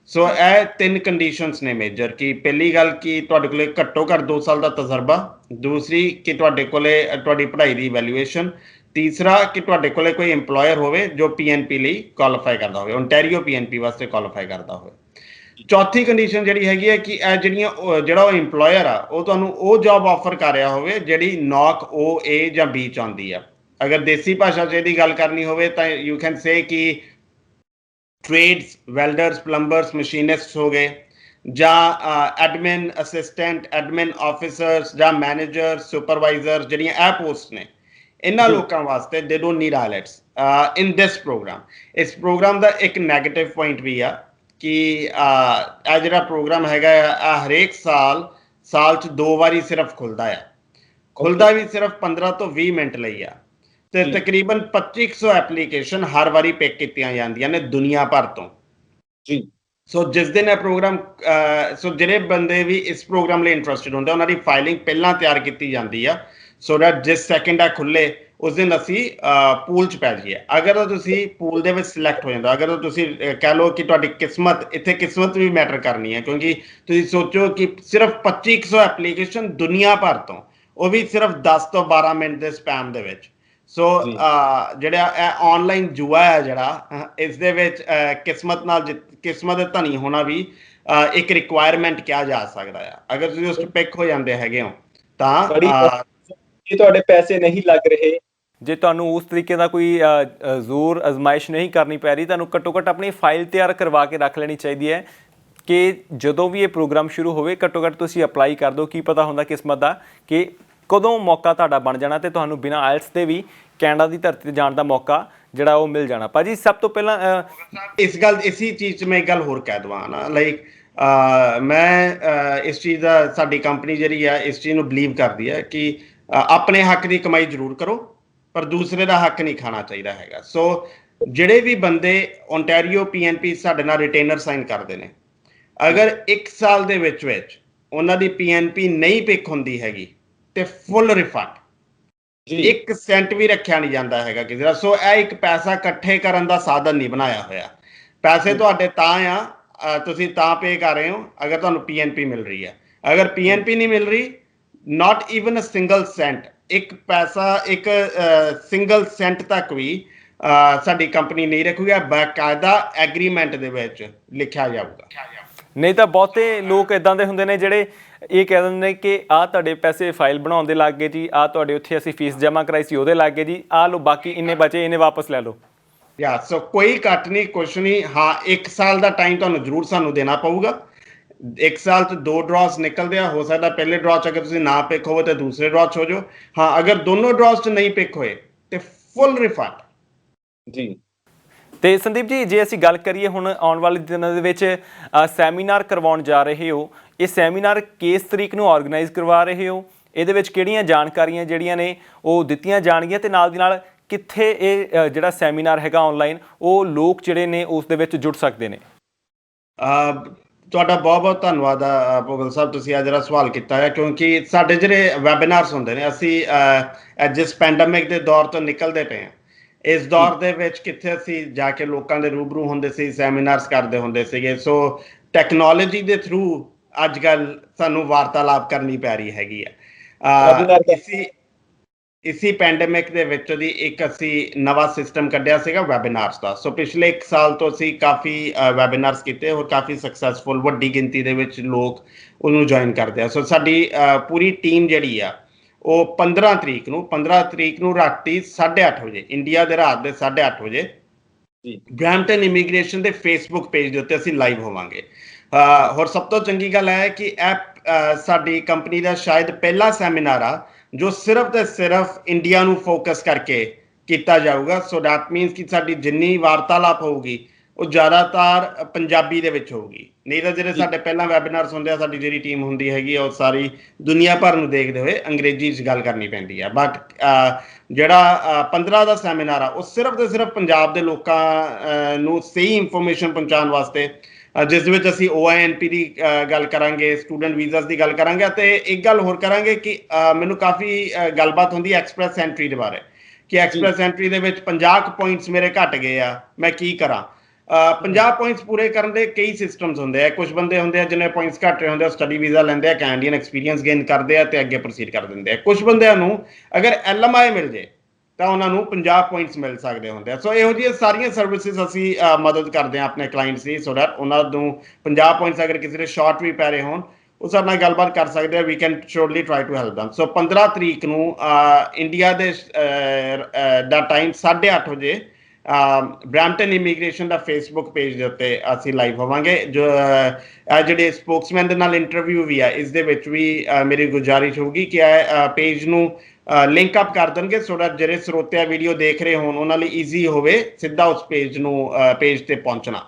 ਸੋ ਇਹ 3 ਕੰਡੀਸ਼ਨਸ ਨੇ ਮੇਜਰ, ਕਿ ਪਹਿਲੀ ਗੱਲ ਕਿ ਤੁਹਾਡੇ ਕੋਲੇ ਘੱਟੋ ਘੱਟ 2 ਸਾਲ ਦਾ ਤਜਰਬਾ, ਦੂਸਰੀ ਕਿ ਤੁਹਾਡੇ ਕੋਲੇ ਤੁਹਾਡੀ ਪੜ੍ਹਾਈ ਦੀ ਇਵੈਲੂਏਸ਼ਨ, ਤੀਸਰਾ ਕਿ ਤੁਹਾਡੇ ਕੋਲੇ ਕੋਈ ਇੰਪਲੋਇਰ ਹੋਵੇ ਜੋ PNP ਲਈ ਕੁਆਲੀਫਾਈ ਕਰਦਾ ਹੋਵੇ, ਓਨਟਾਰੀਓ PNP ਵਾਸਤੇ ਕੁਆਲੀਫਾਈ ਕਰਦਾ ਹੋਵੇ। ਚੌਥੀ ਕੰਡੀਸ਼ਨ ਜਿਹੜੀ ਹੈਗੀ ਹੈ ਕਿ ਇਹ ਜਿਹੜਾ ਉਹ ਇੰਪਲੋਇਰ ਆ ਉਹ ਤੁਹਾਨੂੰ ਉਹ ਜੌਬ ਆਫਰ ਕਰ ਰਿਹਾ ਹੋਵੇ ਜਿਹੜੀ ਨੌਕ OA ਜਾਂ B ਚ ਆਉਂਦੀ ਆ। ਅਗਰ ਦੇਸੀ ਭਾਸ਼ਾ 'ਚ ਇਹਦੀ ਗੱਲ ਕਰਨੀ ਹੋਵੇ ਤਾਂ ਯੂ ਕੈਨ ਸੇ ਕਿ ਟ੍ਰੇਡਸ, ਵੈਲਡਰਸ, ਪਲੰਬਰਸ, ਮਸ਼ੀਨਿਸਟ ਹੋ ਗਏ, ਜਾਂ ਐਡਮਿਨ ਅਸਿਸਟੈਂਟ, ਐਡਮਿਨ ਆਫਿਸਰਸ ਜਾਂ ਮੈਨੇਜਰ, ਸੁਪਰਵਾਈਜ਼ਰ, ਜਿਹੜੀਆਂ ਇਹ ਪੋਸਟ ਨੇ, ਇਹਨਾਂ ਲੋਕਾਂ ਵਾਸਤੇ they don't need IELTS in this program. ਇਸ ਪ੍ਰੋਗਰਾਮ ਦਾ ਇੱਕ ਨੈਗੇਟਿਵ ਪੁਆਇੰਟ ਵੀ ਆ ਕਿ ਇਹ ਜਿਹੜਾ ਪ੍ਰੋਗਰਾਮ ਹੈਗਾ ਆ ਹਰੇਕ ਸਾਲ 'ਚ 2 ਵਾਰੀ ਸਿਰਫ ਖੁੱਲਦਾ ਵੀ ਸਿਰਫ 15 ਤੋਂ 20 ਮਿੰਟ ਲਈ ਆ, ਤੇ ਤਕਰੀਬਨ 2500 ਐਪਲੀਕੇਸ਼ਨ ਹਰ ਵਾਰੀ ਪਿਕ ਕੀਤੀਆਂ ਜਾਂਦੀਆਂ ਨੇ ਦੁਨੀਆ ਭਰ ਤੋਂ ਜੀ। ਸੋ ਜਿਸ ਦਿਨ ਇਹ ਪ੍ਰੋਗਰਾਮ ਸੋ ਜਿਹੜੇ ਬੰਦੇ ਵੀ ਇਸ ਪ੍ਰੋਗਰਾਮ ਲਈ ਇੰਟਰਸਟਿਡ ਹੁੰਦੇ ਉਹਨਾਂ ਦੀ ਫਾਈਲਿੰਗ ਪਹਿਲਾਂ ਤਿਆਰ ਕੀਤੀ ਜਾਂਦੀ ਆ, ਸੋ ਦੈਟ ਜਿਸ ਸੈਕਿੰਡ ਆ ਖੁੱਲੇ ਉਸ ਦਿਨ ਅਸੀਂ ਪੂਲ 'ਚ ਪੈ ਜਾਈਏ। ਅਗਰ ਤੁਸੀਂ ਪੂਲ ਦੇ ਵਿੱਚ ਸਿਲੈਕਟ ਹੋ ਜਾਂਦਾ, ਅਗਰ ਤੁਸੀਂ ਕਹਿ ਲਓ ਕਿ ਤੁਹਾਡੀ ਕਿਸਮਤ, ਇੱਥੇ ਕਿਸਮਤ ਵੀ ਮੈਟਰ ਕਰਨੀ ਹੈ, ਕਿਉਂਕਿ ਤੁਸੀਂ ਸੋਚੋ ਕਿ ਸਿਰਫ 2500 ਐਪਲੀਕੇਸ਼ਨ ਦੁਨੀਆ ਭਰ ਤੋਂ, ਉਹ ਵੀ ਸਿਰਫ 10 ਤੋਂ 12 ਮਿੰਟ ਦੇ ਸਪੈਮ ਦੇ ਵਿੱਚ। ਸੋ ਜਿਹੜਾ ਇਹ ਆਨਲਾਈਨ ਜੂਆ ਹੈ ਜਿਹੜਾ, ਇਸ ਦੇ ਵਿੱਚ ਕਿਸਮਤ ਦੇ ਧਨੀ ਹੋਣਾ ਵੀ ਇੱਕ ਰਿਕੁਆਇਰਮੈਂਟ ਕਿਹਾ ਜਾ ਸਕਦਾ ਆ। ਅਗਰ ਤੁਸੀਂ ਉਸ 'ਚ ਪਿਕ ਹੋ ਜਾਂਦੇ ਹੈਗੇ ਹੋ ਤਾਂ ਜੇ ਤੁਹਾਡੇ ਪੈਸੇ ਨਹੀਂ ਲੱਗ ਰਹੇ, ਜੇ ਤੁਹਾਨੂੰ ਉਸ ਤਰੀਕੇ ਦਾ ਕੋਈ ਜ਼ੋਰ ਅਜ਼ਮਾਇਸ਼ ਨਹੀਂ ਕਰਨੀ ਪੈ ਰਹੀ, ਤੁਹਾਨੂੰ ਘੱਟੋ ਘੱਟ ਆਪਣੀ ਫਾਈਲ ਤਿਆਰ ਕਰਵਾ ਕੇ ਰੱਖ ਲੈਣੀ ਚਾਹੀਦੀ ਹੈ ਕਿ ਜਦੋਂ ਵੀ ਇਹ ਪ੍ਰੋਗਰਾਮ ਸ਼ੁਰੂ ਹੋਵੇ ਘੱਟੋ ਘੱਟ ਤੁਸੀਂ ਅਪਲਾਈ ਕਰ ਦਿਓ। ਕੀ ਪਤਾ ਹੁੰਦਾ ਕਿਸਮਤ ਦਾ ਕਿ ਕਦੋਂ ਮੌਕਾ ਤੁਹਾਡਾ ਬਣ ਜਾਣਾ ਤੇ ਤੁਹਾਨੂੰ ਬਿਨਾਂ ਆਇਲਸ ਦੇ ਵੀ ਕੈਨੇਡਾ ਦੀ ਧਰਤੀ ਤੇ ਜਾਣ ਦਾ ਮੌਕਾ ਜਿਹੜਾ ਉਹ ਮਿਲ ਜਾਣਾ। ਭਾਜੀ ਸਭ ਤੋਂ ਪਹਿਲਾਂ ਇਸੀ ਚੀਜ਼ 'ਚ ਮੈਂ ਇੱਕ ਗੱਲ ਹੋਰ ਕਹਿ ਦੇਵਾਂ ਨਾ, ਲਾਈਕ ਮੈਂ ਇਸ ਚੀਜ਼ ਦਾ, ਸਾਡੀ ਕੰਪਨੀ ਜਿਹੜੀ ਆ ਇਸ ਚੀਜ਼ ਨੂੰ ਬਿਲੀਵ ਕਰਦੀ ਹੈ ਕਿ ਆਪਣੇ ਹੱਕ ਦੀ ਕਮਾਈ ਜ਼ਰੂਰ ਕਰੋ, ਪਰ ਦੂਸਰੇ ਦਾ ਹੱਕ ਨਹੀਂ ਖਾਣਾ ਚਾਹੀਦਾ ਹੈਗਾ। ਸੋ ਜਿਹੜੇ ਵੀ ਬੰਦੇ ਓਨਟਾਰੀਓ PNP ਸਾਡੇ ਨਾਲ ਰਿਟੇਨਰ ਸਾਈਨ ਕਰਦੇ ਨੇ, ਅਗਰ 1 ਸਾਲ ਦੇ ਵਿੱਚ ਉਹਨਾਂ ਦੀ PNP ਨਹੀਂ ਪਿਕ ਹੁੰਦੀ ਹੈਗੀ ਤੇ ਫੁੱਲ ਰਿਫੰਡ, 1 ਸੈਂਟ ਵੀ ਰੱਖਿਆ ਨਹੀਂ ਜਾਂਦਾ ਹੈਗਾ ਕਿਸੇ ਦਾ। ਸੋ ਇਹ ਇੱਕ ਪੈਸਾ ਇਕੱਠੇ ਕਰਨ ਦਾ ਸਾਧਨ ਨਹੀਂ ਬਣਾਇਆ ਹੋਇਆ। ਪੈਸੇ ਤੁਹਾਡੇ ਤਾਂ ਆ, ਤੁਸੀਂ ਤਾਂ ਪੇ ਕਰ ਰਹੇ ਹੋ ਅਗਰ ਤੁਹਾਨੂੰ PNP ਮਿਲ ਰਹੀ ਹੈ। ਅਗਰ PNP ਨਹੀਂ ਮਿਲ ਰਹੀ, not even a single cent, ਇੱਕ ਪੈਸਾ, ਇੱਕ ਸਿੰਗਲ ਸੈਂਟ ਤੱਕ ਵੀ ਸਾਡੀ ਕੰਪਨੀ ਨਹੀਂ ਰੱਖੂਗੀ। ਬਾਕਾਇਦਾ ਐਗਰੀਮੈਂਟ ਦੇ ਵਿੱਚ ਲਿਖਿਆ ਜਾਊਗਾ। ਨਹੀਂ ਤਾਂ ਬਹੁਤੇ ਲੋਕ ਇਦਾਂ ਦੇ ਹੁੰਦੇ ਨੇ ਜਿਹੜੇ ਇਹ ਕਹਿ ਦਿੰਦੇ ਨੇ ਕਿ ਆਹ ਤੁਹਾਡੇ ਪੈਸੇ ਫਾਈਲ ਬਣਾਉਣ ਦੇ ਲੱਗ ਗਏ ਜੀ, ਆਹ ਤੁਹਾਡੇ ਉੱਥੇ ਅਸੀਂ ਫੀਸ ਜਮ੍ਹਾਂ ਕਰਾਈ ਸੀ ਉਹਦੇ ਲੱਗ ਗਏ ਜੀ, ਆਹ ਲਓ ਬਾਕੀ ਇੰਨੇ ਬਚੇ ਇਹਨੇ ਵਾਪਸ ਲੈ ਲਓ। ਸੋ ਕੋਈ ਕੱਟ ਨਹੀਂ, ਕੁਛ ਨਹੀਂ। ਹਾਂ, 1 ਸਾਲ ਦਾ ਟਾਈਮ ਤੁਹਾਨੂੰ ਜ਼ਰੂਰ ਸਾਨੂੰ ਦੇਣਾ ਪਊਗਾ। 1 ਸਾਲ 'ਚ 2 ਡਰਾਸ ਨਿਕਲਦੇ ਆ, ਹੋ ਸਕਦਾ ਪਹਿਲੇ ਡਰਾ 'ਚ ਅਗਰ ਤੁਸੀਂ ਨਾ ਪਿਕ ਹੋਵੋ ਤੇ ਦੂਸਰੇ ਡਰਾ 'ਚ ਹੋ ਜਾਓ। ਹਾਂ, ਅਗਰ ਦੋਨੋਂ ਡਰਾਸ 'ਚ ਨਹੀਂ ਪਿਕ ਹੋਏ ਤੇ ਫੁੱਲ ਰਿਫੰਡ ਜੀ। ਤੇ ਸੰਦੀਪ ਜੀ, ਜੇ ਅਸੀਂ ਗੱਲ ਕਰੀਏ ਹੁਣ ਆਉਣ ਵਾਲੇ ਦਿਨਾਂ ਦੇ ਵਿੱਚ ਸੈਮੀਨਾਰ ਕਰਵਾਉਣ ਜਾ ਰਹੇ ਹੋ, ਇਹ ਸੈਮੀਨਾਰ ਕਿਸ ਤਰੀਕ ਨੂੰ ਆਰਗੇਨਾਈਜ਼ ਕਰਵਾ ਰਹੇ ਹੋ, ਇਹਦੇ ਵਿੱਚ ਕਿਹੜੀਆਂ ਜਾਣਕਾਰੀਆਂ ਜਿਹੜੀਆਂ ਨੇ ਉਹ ਦਿੱਤੀਆਂ ਜਾਣਗੀਆਂ, ਤੇ ਨਾਲ ਦੀ ਨਾਲ ਕਿੱਥੇ ਇਹ ਜਿਹੜਾ ਸੈਮੀਨਾਰ ਹੈਗਾ ਆਨਲਾਈਨ ਉਹ ਲੋਕ ਜਿਹੜੇ ਨੇ ਉਸ ਦੇ ਵਿੱਚ ਜੁੜ ਸਕਦੇ ਨੇ? ਤੁਹਾਡਾ ਬਹੁਤ ਬਹੁਤ ਧੰਨਵਾਦ ਆ ਭੋਗਲ ਸਾਹਿਬ, ਤੁਸੀਂ ਆ ਜਿਹੜਾ ਸਵਾਲ ਕੀਤਾ ਹੈ, ਕਿਉਂਕਿ ਸਾਡੇ ਜਿਹੜੇ ਵੈਬਿਨਾਰਸ ਹੁੰਦੇ ਨੇ, ਅਸੀਂ ਜਿਸ ਪੈਂਡੇਮਿਕ ਦੇ ਦੌਰ ਤੋਂ ਨਿਕਲਦੇ ਪਏ ਹਾਂ, ਇਸ ਦੌਰ ਦੇ ਵਿੱਚ ਕਿੱਥੇ ਅਸੀਂ ਜਾ ਕੇ ਲੋਕਾਂ ਦੇ ਰੂਬਰੂ ਹੁੰਦੇ ਸੀ, ਸੈਮੀਨਾਰਸ ਕਰਦੇ ਹੁੰਦੇ ਸੀਗੇ। ਸੋ ਟੈਕਨੋਲੋਜੀ ਦੇ ਥਰੂ ਅੱਜ ਕੱਲ੍ਹ ਸਾਨੂੰ ਵਾਰਤਾਲਾਪ ਕਰਨੀ ਪੈ ਰਹੀ ਹੈਗੀ ਆ। ਇਸੀ ਪੈਂਡੇਮਿਕ ਦੇ ਵਿੱਚ ਦੀ ਇੱਕ ਅਸੀਂ ਨਵਾਂ ਸਿਸਟਮ ਕੱਢਿਆ ਸੀਗਾ ਵੈਬਿਨਾਰਸ ਦਾ। ਸੋ ਪਿਛਲੇ 1 ਸਾਲ ਤੋਂ ਅਸੀਂ ਕਾਫੀ ਵੈਬਿਨਾਰਸ ਕੀਤੇ ਔਰ ਕਾਫੀ ਸਕਸੈਸਫੁਲ ਵੱਡੀ ਗਿਣਤੀ ਦੇ ਵਿੱਚ ਲੋਕ ਉਹਨੂੰ ਜੁਆਇਨ ਕਰਦੇ ਆ। ਸੋ ਸਾਡੀ ਪੂਰੀ ਟੀਮ ਜਿਹੜੀ ਆ ਉਹ 15 ਤਰੀਕ ਨੂੰ ਰਾਤੀ 8:30 ਵਜੇ, ਇੰਡੀਆ ਦੇ ਰਾਤ ਦੇ 8:30 ਵਜੇ ਜੀ ਬਰੈਂਪਟਨ ਇਮੀਗ੍ਰੇਸ਼ਨ ਦੇ ਫੇਸਬੁੱਕ ਪੇਜ ਦੇ ਉੱਤੇ ਅਸੀਂ ਲਾਈਵ ਹੋਵਾਂਗੇ। ਹੋਰ ਸਭ ਤੋਂ ਚੰਗੀ ਗੱਲ ਹੈ ਕਿ ਇਹ ਸਾਡੀ ਕੰਪਨੀ ਦਾ ਸ਼ਾਇਦ ਪਹਿਲਾ ਸੈਮੀਨਾਰ ਆ ਜੋ ਸਿਰਫ ਤੇ ਸਿਰਫ ਇੰਡੀਆ ਨੂੰ ਫੋਕਸ ਕਰਕੇ ਕੀਤਾ ਜਾਊਗਾ। ਸੋ ਦੈਟ ਮੀਨਸ ਕਿ ਸਾਡੀ ਜਿੰਨੀ ਵਾਰਤਾਲਾਪ ਹੋਊਗੀ ਉਹ ਜ਼ਿਆਦਾਤਰ ਪੰਜਾਬੀ ਦੇ ਵਿੱਚ ਹੋਊਗੀ। ਨਹੀਂ ਤਾਂ ਜਿਹੜੇ ਸਾਡੇ ਪਹਿਲਾਂ ਵੈਬਿਨਾਰਸ ਹੁੰਦੇ ਆ, ਸਾਡੀ ਜਿਹੜੀ ਟੀਮ ਹੁੰਦੀ ਹੈਗੀ ਆ, ਉਹ ਸਾਰੀ ਦੁਨੀਆ ਭਰ ਨੂੰ ਦੇਖਦੇ ਹੋਏ ਅੰਗਰੇਜ਼ੀ 'ਚ ਗੱਲ ਕਰਨੀ ਪੈਂਦੀ ਆ। ਬਟ ਜਿਹੜਾ 15 ਦਾ ਸੈਮੀਨਾਰ ਆ ਉਹ ਸਿਰਫ ਤੇ ਸਿਰਫ ਪੰਜਾਬ ਦੇ ਲੋਕਾਂ ਨੂੰ ਸਹੀ ਇਨਫੋਰਮੇਸ਼ਨ ਪਹੁੰਚਾਉਣ ਵਾਸਤੇ, ਜਿਸ ਵਿੱਚ ਅਸੀਂ OINP ਦੀ ਗੱਲ ਕਰਾਂਗੇ, ਸਟੂਡੈਂਟ ਵੀਜ਼ਾਸ ਦੀ ਗੱਲ ਕਰਾਂਗੇ, ਅਤੇ ਇੱਕ ਗੱਲ ਹੋਰ ਕਰਾਂਗੇ ਕਿ ਮੈਨੂੰ ਕਾਫੀ ਗੱਲਬਾਤ ਹੁੰਦੀ ਐਕਸਪ੍ਰੈਸ ਐਂਟਰੀ ਦੇ ਬਾਰੇ ਕਿ ਐਕਸਪ੍ਰੈਸ ਐਂਟਰੀ ਦੇ ਵਿੱਚ 50 ਪੁਆਇੰਟਸ ਮੇਰੇ ਘਟ ਗਏ ਆ, ਮੈਂ ਕੀ ਕਰਾਂ। 50 ਪੁਆਇੰਟਸ ਪੂਰੇ ਕਰਨ ਦੇ ਕਈ ਸਿਸਟਮਸ ਹੁੰਦੇ ਆ। ਕੁਝ ਬੰਦੇ ਹੁੰਦੇ ਆ ਜਿਹਨੇ ਪੁਆਇੰਟਸ ਘੱਟ ਰਹੇ ਹੁੰਦੇ ਆ, ਸਟੱਡੀ ਵੀਜ਼ਾ ਲੈਂਦੇ ਆ, ਕੈਨੇਡੀਅਨ ਐਕਸਪੀਰੀਅੰਸ ਗੇਨ ਕਰਦੇ ਆ ਤੇ ਅੱਗੇ ਪ੍ਰੋਸੀਡ ਕਰ ਦਿੰਦੇ ਆ। ਕੁਝ ਬੰਦਿਆਂ ਨੂੰ ਅਗਰ LMI ਮਿਲ ਜੇ ਤਾਂ ਉਹਨਾਂ ਨੂੰ 50 ਪੁਆਇੰਟਸ ਮਿਲ ਸਕਦੇ ਹੁੰਦੇ ਆ। ਸੋ ਇਹੋ ਜਿਹੀਆਂ ਸਾਰੀਆਂ ਸਰਵਿਸਿਜ਼ ਅਸੀਂ ਮਦਦ ਕਰਦੇ ਹਾਂ ਆਪਣੇ ਕਲਾਇੰਟਸ ਦੀ, ਸੋ ਦੈਟ ਉਹਨਾਂ ਨੂੰ 50 ਪੁਆਇੰਟਸ ਅਗਰ ਕਿਸੇ ਦੇ ਸ਼ਾਰਟ ਵੀ ਪੈ ਰਹੇ ਹੋਣ ਉਹ ਸਾਡੇ ਨਾਲ ਗੱਲਬਾਤ ਕਰ ਸਕਦੇ ਆ। We can surely try to help them. So 15 ਤਰੀਕ ਨੂੰ ਇੰਡੀਆ ਦੇ ਦਾ ਟਾਈਮ 8:30 ਵਜੇ ਬਰੈਂਪਟਨ ਇਮੀਗ੍ਰੇਸ਼ਨ ਦਾ ਫੇਸਬੁੱਕ ਪੇਜ ਦੇ ਉੱਤੇ ਅਸੀਂ ਲਾਈਵ ਹੋਵਾਂਗੇ। ਜੋ ਜਿਹੜੇ ਸਪੋਕਸਮੈਨ ਦੇ ਨਾਲ ਇੰਟਰਵਿਊ ਵੀ ਆ, ਇਸ ਦੇ ਵਿੱਚ ਵੀ ਮੇਰੀ ਗੁਜ਼ਾਰਿਸ਼ ਹੋਊਗੀ ਕਿ ਇਹ ਪੇਜ ਨੂੰ ਲਿੰਕ ਅਪ ਕਰ ਦੇਣਗੇ ਸੋ ਦੈਟ ਜਿਹੜੇ ਸਰੋਤੇ ਵੀਡੀਓ ਦੇਖ ਰਹੇ ਹੋਣ ਉਹਨਾਂ ਲਈ ਈਜ਼ੀ ਹੋਵੇ ਸਿੱਧਾ ਉਸ ਪੇਜ ਤੇ ਪਹੁੰਚਣਾ।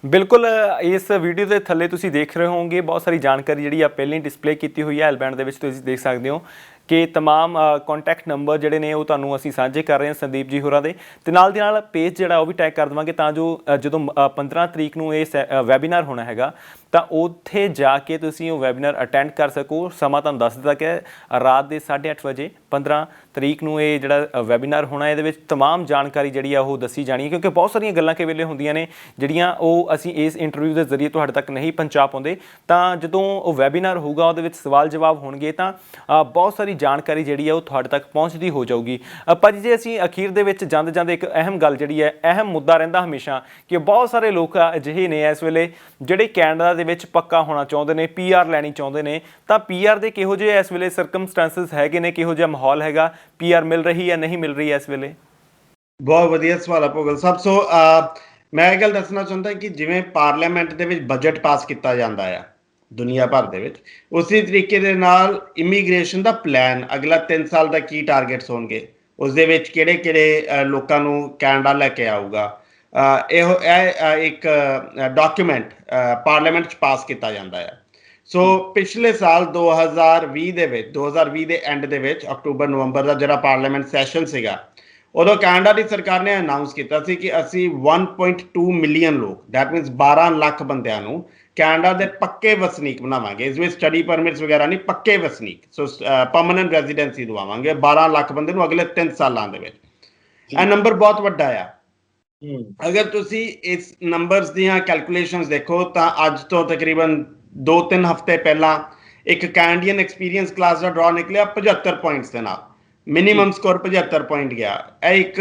ਬਿਲਕੁਲ, ਇਸ ਵੀਡੀਓ ਦੇ ਥੱਲੇ ਤੁਸੀਂ ਦੇਖ ਰਹੇ ਹੋਵੋਗੇ ਬਹੁਤ ਸਾਰੀ ਜਾਣਕਾਰੀ ਜਿਹੜੀ ਆ ਪਹਿਲਾਂ ਹੀ ਡਿਸਪਲੇ ਕੀਤੀ ਹੋਈ ਹੈ। ਐਲਬੈਂਡ ਦੇ ਵਿੱਚ ਤੁਸੀਂ ਦੇਖ ਸਕਦੇ ਹੋ ਕਿ ਤਮਾਮ ਕੰਟੈਕਟ ਨੰਬਰ ਜਿਹੜੇ ਨੇ ਉਹ ਤੁਹਾਨੂੰ ਅਸੀਂ ਸਾਂਝੇ ਕਰ ਰਹੇ ਹਾਂ ਸੰਦੀਪ ਜੀ ਹੋਰਾਂ ਦੇ, ਤੇ ਨਾਲ ਦੀ ਨਾਲ ਪੇਜ ਜਿਹੜਾ ਉਹ ਵੀ ਟੈਗ ਕਰ ਦੇਵਾਂਗੇ ਤਾਂ ਜੋ ਜਦੋਂ 15 ਤਰੀਕ ਨੂੰ ਇਹ ਵੈਬੀਨਾਰ ਹੋਣਾ ਹੈਗਾ ਤਾਂ ਉੱਥੇ ਜਾ ਕੇ ਤੁਸੀਂ ਉਹ ਵੈਬੀਨਾਰ ਅਟੈਂਡ ਕਰ ਸਕੋ। ਸਮਾਂ ਤੁਹਾਨੂੰ ਦੱਸ ਦਿੱਤਾ ਕਿ ਰਾਤ ਦੇ 8:30 ਵਜੇ 15 ਤਰੀਕ ਨੂੰ ਇਹ ਜਿਹੜਾ ਵੈਬੀਨਾਰ ਹੋਣਾ, ਇਹਦੇ ਵਿੱਚ ਤਮਾਮ ਜਾਣਕਾਰੀ ਜਿਹੜੀ ਆ ਉਹ ਦੱਸੀ ਜਾਣੀ ਹੈ, ਕਿਉਂਕਿ ਬਹੁਤ ਸਾਰੀਆਂ ਗੱਲਾਂ ਕਿ ਵੇਲੇ ਹੁੰਦੀਆਂ ਨੇ ਜਿਹੜੀਆਂ ਉਹ ਅਸੀਂ ਇਸ ਇੰਟਰਵਿਊ ਦੇ ਜ਼ਰੀਏ ਤੁਹਾਡੇ ਤੱਕ ਨਹੀਂ ਪਹੁੰਚਾ ਪਾਉਂਦੇ। ਤਾਂ ਜਦੋਂ ਉਹ ਵੈਬੀਨਾਰ ਹੋਊਗਾ ਉਹਦੇ ਵਿੱਚ ਸਵਾਲ ਜਵਾਬ ਹੋਣਗੇ ਤਾਂ ਬਹੁਤ ਸਾਰੀ ਜਾਣਕਾਰੀ ਜਿਹੜੀ ਹੈ ਉਹ ਤੁਹਾਡੇ ਤੱਕ ਪਹੁੰਚਦੀ ਹੋ ਜਾਊਗੀ। ਭਾਜੀ ਜੇ ਅਸੀਂ ਅਖੀਰ ਦੇ ਵਿੱਚ ਜਾਂਦੇ ਜਾਂਦੇ ਇੱਕ ਅਹਿਮ ਗੱਲ ਜਿਹੜੀ ਹੈ, ਅਹਿਮ ਮੁੱਦਾ ਰਹਿੰਦਾ ਹਮੇਸ਼ਾ ਕਿ ਬਹੁਤ ਸਾਰੇ ਲੋਕ ਅਜਿਹੇ ਨੇ ਇਸ ਵੇਲੇ ਜਿਹੜੇ ਕੈਨੇਡਾ ਦੇ ਵਿੱਚ ਪੱਕਾ ਹੋਣਾ ਚਾਹੁੰਦੇ ਨੇ, PR ਲੈਣੀ ਚਾਹੁੰਦੇ ਨੇ, ਤਾਂ PR ਦੇ ਕਿਹੋ ਜਿਹੇ ਇਸ ਵੇਲੇ ਸਰਕਮਸਟੈਂਸਸ ਹੈਗੇ ਨੇ, ਕਿਹੋ ਜਿਹਾ ਮਾਹੌਲ ਹੈਗਾ, PR ਮਿਲ ਰਹੀ ਜਾਂ ਨਹੀਂ ਮਿਲ ਰਹੀ ਇਸ ਵੇਲੇ? ਬਹੁਤ ਵਧੀਆ ਸਵਾਲ ਆ ਭੋਗਲ ਸਾਹਿਬ। ਸੋ ਮੈਂ ਇਹ ਗੱਲ ਦੱਸਣਾ ਚਾਹੁੰਦਾ ਕਿ ਜਿਵੇਂ ਪਾਰਲੀਮੈਂਟ ਦੇ ਵਿੱਚ ਬਜਟ ਪਾਸ ਕੀਤਾ ਜਾਂਦਾ ਆ ਦੁਨੀਆ ਭਰ ਦੇ ਵਿੱਚ, ਉਸੇ ਤਰੀਕੇ ਦੇ ਨਾਲ ਇਮੀਗ੍ਰੇਸ਼ਨ ਦਾ ਪਲਾਨ ਅਗਲਾ 3 ਸਾਲ ਦਾ ਕੀ ਟਾਰਗੇਟਸ ਹੋਣਗੇ, ਉਸ ਦੇ ਵਿੱਚ ਕਿਹੜੇ ਕਿਹੜੇ ਲੋਕਾਂ ਨੂੰ ਕੈਨੇਡਾ ਲੈ ਕੇ ਆਊਗਾ, ਇਹ ਇੱਕ ਡਾਕੂਮੈਂਟ ਪਾਰਲੀਮੈਂਟ 'ਚ ਪਾਸ ਕੀਤਾ ਜਾਂਦਾ ਆ। ਸੋ ਪਿਛਲੇ ਸਾਲ 2020 ਦੇ ਐਂਡ ਦੇ ਵਿੱਚ ਅਕਤੂਬਰ ਨਵੰਬਰ ਦਾ ਜਿਹੜਾ ਪਾਰਲੀਮੈਂਟ ਸੈਸ਼ਨ ਸੀਗਾ, ਉਦੋਂ ਕੈਨੇਡਾ ਦੀ ਸਰਕਾਰ ਨੇ ਅਨਾਉਂਸ ਕੀਤਾ ਸੀ ਕਿ ਅਸੀਂ 1.2 ਮਿਲੀਅਨ ਲੋਕ, ਦੈਟ ਮੀਨਸ 12 ਲੱਖ ਬੰਦਿਆਂ ਨੂੰ ਕੈਨੇਡਾ ਦੇ ਪੱਕੇ ਵਸਨੀਕ ਬਣਾਵਾਂਗੇ। ਇਸ ਵਿੱਚ ਸਟੱਡੀ ਪਰਮਿਟਸ ਵਗੈਰਾ ਨਹੀਂ, ਪੱਕੇ ਵਸਨੀਕ, ਸੋ ਪਰਮਨੈਂਟ ਰੈਜ਼ੀਡੈਂਸੀ ਦਵਾਵਾਂਗੇ 12 ਲੱਖ ਬੰਦੇ ਨੂੰ ਅਗਲੇ 3 ਸਾਲਾਂ ਦੇ ਵਿੱਚ। ਇਹ ਨੰਬਰ ਬਹੁਤ ਵੱਡਾ ਆ। ਅਗਰ ਤੁਸੀਂ ਇਸ ਨੰਬਰਸ ਦੀਆਂ ਕੈਲਕੂਲੇਸ਼ਨਸ ਦੇਖੋ ਤਾਂ ਅੱਜ ਤੋਂ ਤਕਰੀਬਨ 2-3 ਹਫ਼ਤੇ ਪਹਿਲਾਂ ਇੱਕ ਕੈਨੇਡੀਅਨ ਐਕਸਪੀਰੀਅੰਸ ਕਲਾਸ ਦਾ ਡਰਾ ਨਿਕਲਿਆ 75 ਪੁਆਇੰਟਸ ਦੇ ਨਾਲ, ਮਿਨੀਮਮ ਸਕੋਰ 75 ਪੁਆਇੰਟ ਗਿਆ। ਇਹ ਇੱਕ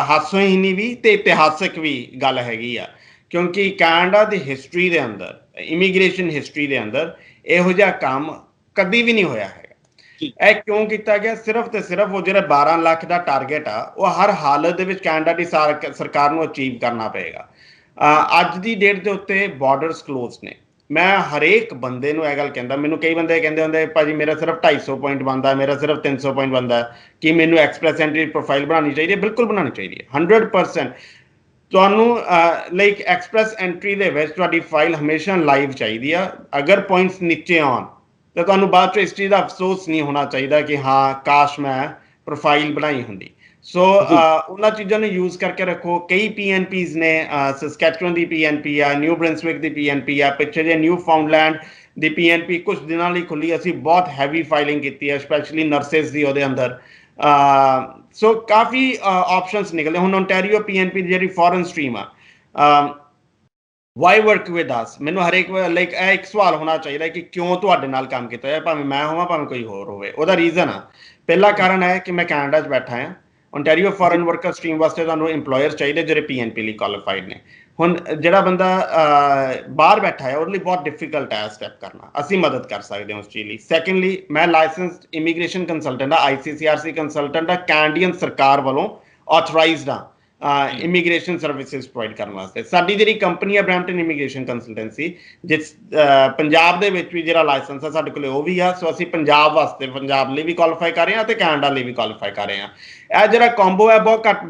ਹਾਸੋਹੀਣੀ ਵੀ ਤੇ ਇਤਿਹਾਸਕ ਵੀ ਗੱਲ ਹੈਗੀ ਆ, ਕਿਉਂਕਿ ਕੈਨੇਡਾ ਦੀ ਹਿਸਟਰੀ ਦੇ ਅੰਦਰ, ਇਮੀਗ੍ਰੇਸ਼ਨ ਹਿਸਟਰੀ ਦੇ ਅੰਦਰ ਇਹੋ ਜਿਹਾ ਕੰਮ ਕਦੀ ਵੀ ਨਹੀਂ ਹੋਇਆ ਹੈਗਾ। ਇਹ ਕਿਉਂ ਕੀਤਾ ਗਿਆ? ਸਿਰਫ ਤੇ ਸਿਰਫ ਉਹ ਜਿਹੜਾ 12 ਲੱਖ ਦਾ ਟਾਰਗੇਟ ਆ ਉਹ ਹਰ ਹਾਲਤ ਦੇ ਵਿੱਚ ਕੈਨੇਡਾ ਦੀ ਸਰਕਾਰ ਨੂੰ ਅਚੀਵ ਕਰਨਾ ਪਏਗਾ। ਅੱਜ ਦੀ ਡੇਟ ਦੇ ਉੱਤੇ ਬਾਰਡਰਸ ਕਲੋਜ਼ ਨੇ। ਮੈਂ ਹਰੇਕ ਬੰਦੇ ਨੂੰ ਇਹ ਗੱਲ ਕਹਿੰਦਾ, ਮੈਨੂੰ ਕਈ ਬੰਦੇ ਕਹਿੰਦੇ ਹੁੰਦੇ ਭਾਜੀ ਮੇਰਾ ਸਿਰਫ 250 ਪੁਆਇੰਟ ਬਣਦਾ, ਮੇਰਾ ਸਿਰਫ 300 ਪੁਆਇੰਟ ਬਣਦਾ, ਕਿ ਮੈਨੂੰ ਐਕਸਪ੍ਰੈਸ ਐਂਟਰੀ ਪ੍ਰੋਫਾਈਲ ਬਣਾਉਣੀ ਚਾਹੀਦੀ ਹੈ। ਬਿਲਕੁਲ ਬਣਾਉਣੀ ਚਾਹੀਦੀ ਹੈ 100%। ਤੁਹਾਨੂੰ ਲਾਈਕ ਐਕਸਪ੍ਰੈਸ ਐਂਟਰੀ ਦੇ ਵਿੱਚ ਤੁਹਾਡੀ ਫਾਈਲ ਹਮੇਸ਼ਾ ਲਾਈਵ ਚਾਹੀਦੀ ਆ। ਅਗਰ ਪੁਆਇੰਟਸ ਨੀਚੇ ਆਉਣ ਤਾਂ ਤੁਹਾਨੂੰ ਬਾਅਦ 'ਚ ਇਸ ਚੀਜ਼ ਦਾ ਅਫਸੋਸ ਨਹੀਂ ਹੋਣਾ ਚਾਹੀਦਾ ਕਿ ਹਾਂ ਕਾਸ਼ ਮੈਂ ਪ੍ਰੋਫਾਈਲ ਬਣਾਈ ਹੁੰਦੀ। ਸੋ ਉਹਨਾਂ ਚੀਜ਼ਾਂ ਨੂੰ ਯੂਜ਼ ਕਰਕੇ ਰੱਖੋ। ਕਈ PNPs ਨੇ, ਸਸਕੈਚੁਅਨ ਦੀ PNP ਆ, ਨਿਊ ਬ੍ਰਿੰਸਵਿਕ ਦੀ PNP ਆ, ਪਿੱਛੇ ਜੇ ਨਿਊ ਫਾਊਂਡਲੈਂਡ ਦੀ PNP ਕੁਝ ਦਿਨਾਂ ਲਈ ਖੁੱਲੀ। ਅਸੀਂ ਬਹੁਤ ਹੈਵੀ ਫਾਈਲਿੰਗ ਕੀਤੀ ਹੈ, ਸਪੈਸ਼ਲੀ ਨਰਸਿਸ ਦੀ ਉਹਦੇ ਅੰਦਰ। ਸੋ ਕਾਫੀ ਆਪਸ਼ਨਸ ਨਿਕਲੇ। ਹੁਣ ਓਨਟਾਰੀਓ PNP ਦੀ ਜਿਹੜੀ ਫੋਰਨ ਸਟਰੀਮ ਆ, ਵਾਈ ਵਰਕ ਵਿਦ ਅਸ, ਮੈਨੂੰ ਹਰੇਕ ਲਾਈਕ ਇਹ ਇੱਕ ਸਵਾਲ ਹੋਣਾ ਚਾਹੀਦਾ ਕਿ ਕਿਉਂ ਤੁਹਾਡੇ ਨਾਲ ਕੰਮ ਕੀਤਾ ਹੈ, ਭਾਵੇਂ ਮੈਂ ਹੋਵਾਂ ਭਾਵੇਂ ਕੋਈ ਹੋਰ ਹੋਵੇ। ਉਹਦਾ ਰੀਜ਼ਨ ਆ, ਪਹਿਲਾ ਕਾਰਨ ਹੈ ਕਿ ਮੈਂ ਕੈਨੇਡਾ 'ਚ ਬੈਠਾ ਹਾਂ। ਓਨਟਾਰੀਓ ਜੀ ਫੋਰਨ ਵਰਕਰ ਸਟਰੀਮ ਵਾਸਤੇ ਤੁਹਾਨੂੰ ਇੰਪਲੋਇਰ ਚਾਹੀਦੇ ਜਿਹੜੇ PNP ਲਈ ਕੁਆਲੀਫਾਈਡ ਨੇ। ਹੁਣ ਜਿਹੜਾ ਬੰਦਾ ਬਾਹਰ ਬੈਠਾ ਹੈ ਉਹਦੇ ਲਈ ਬਹੁਤ ਡਿਫਿਕਲਟ ਹੈ ਸਟੈਪ ਕਰਨਾ, ਅਸੀਂ ਮਦਦ ਕਰ ਸਕਦੇ ਹਾਂ ਉਸ ਚੀਜ਼ ਲਈ। ਸੈਕੰਡਲੀ, ਮੈਂ ਲਾਇਸੈਂਸਡ ਇਮੀਗ੍ਰੇਸ਼ਨ ਕੰਸਲਟੈਂਟ ਆ, ICCRC ਕੰਸਲਟੈਂਟ ਆ, ਕੈਨੇਡੀਅਨ ਸਰਕਾਰ ਵੱਲੋਂ ਆਥੋਰਾਈਜ਼ਡ ਆ ਇਮੀਗ੍ਰੇਸ਼ਨ ਸਰਵਿਸਿਜ਼ ਪ੍ਰੋਵਾਈਡ ਕਰਨ ਵਾਸਤੇ। ਸਾਡੀ ਜਿਹੜੀ ਕੰਪਨੀ ਹੈ ਬਰੈਂਪਟਨ ਇਮੀਗ੍ਰੇਸ਼ਨ ਕੰਸਲਟੈਂਸੀ, ਜਿਸ ਪੰਜਾਬ ਦੇ ਵਿੱਚ ਵੀ ਜਿਹੜਾ ਲਾਇਸੈਂਸ ਹੈ ਸਾਡੇ ਕੋਲ ਉਹ ਵੀ ਆ। ਸੋ ਅਸੀਂ ਪੰਜਾਬ ਵਾਸਤੇ, ਪੰਜਾਬ ਲਈ ਵੀ ਕੁਆਲੀਫਾਈ ਕਰ ਰਹੇ ਹਾਂ ਅਤੇ ਕੈਨੇਡਾ ਲਈ ਵੀ ਕੁਆਲੀਫਾਈ ਕਰ ਰਹੇ ਹਾਂ। ਇਹ ਜਿਹੜਾ ਕੰਬੋ ਹੈ ਬਹੁਤ ਘੱਟ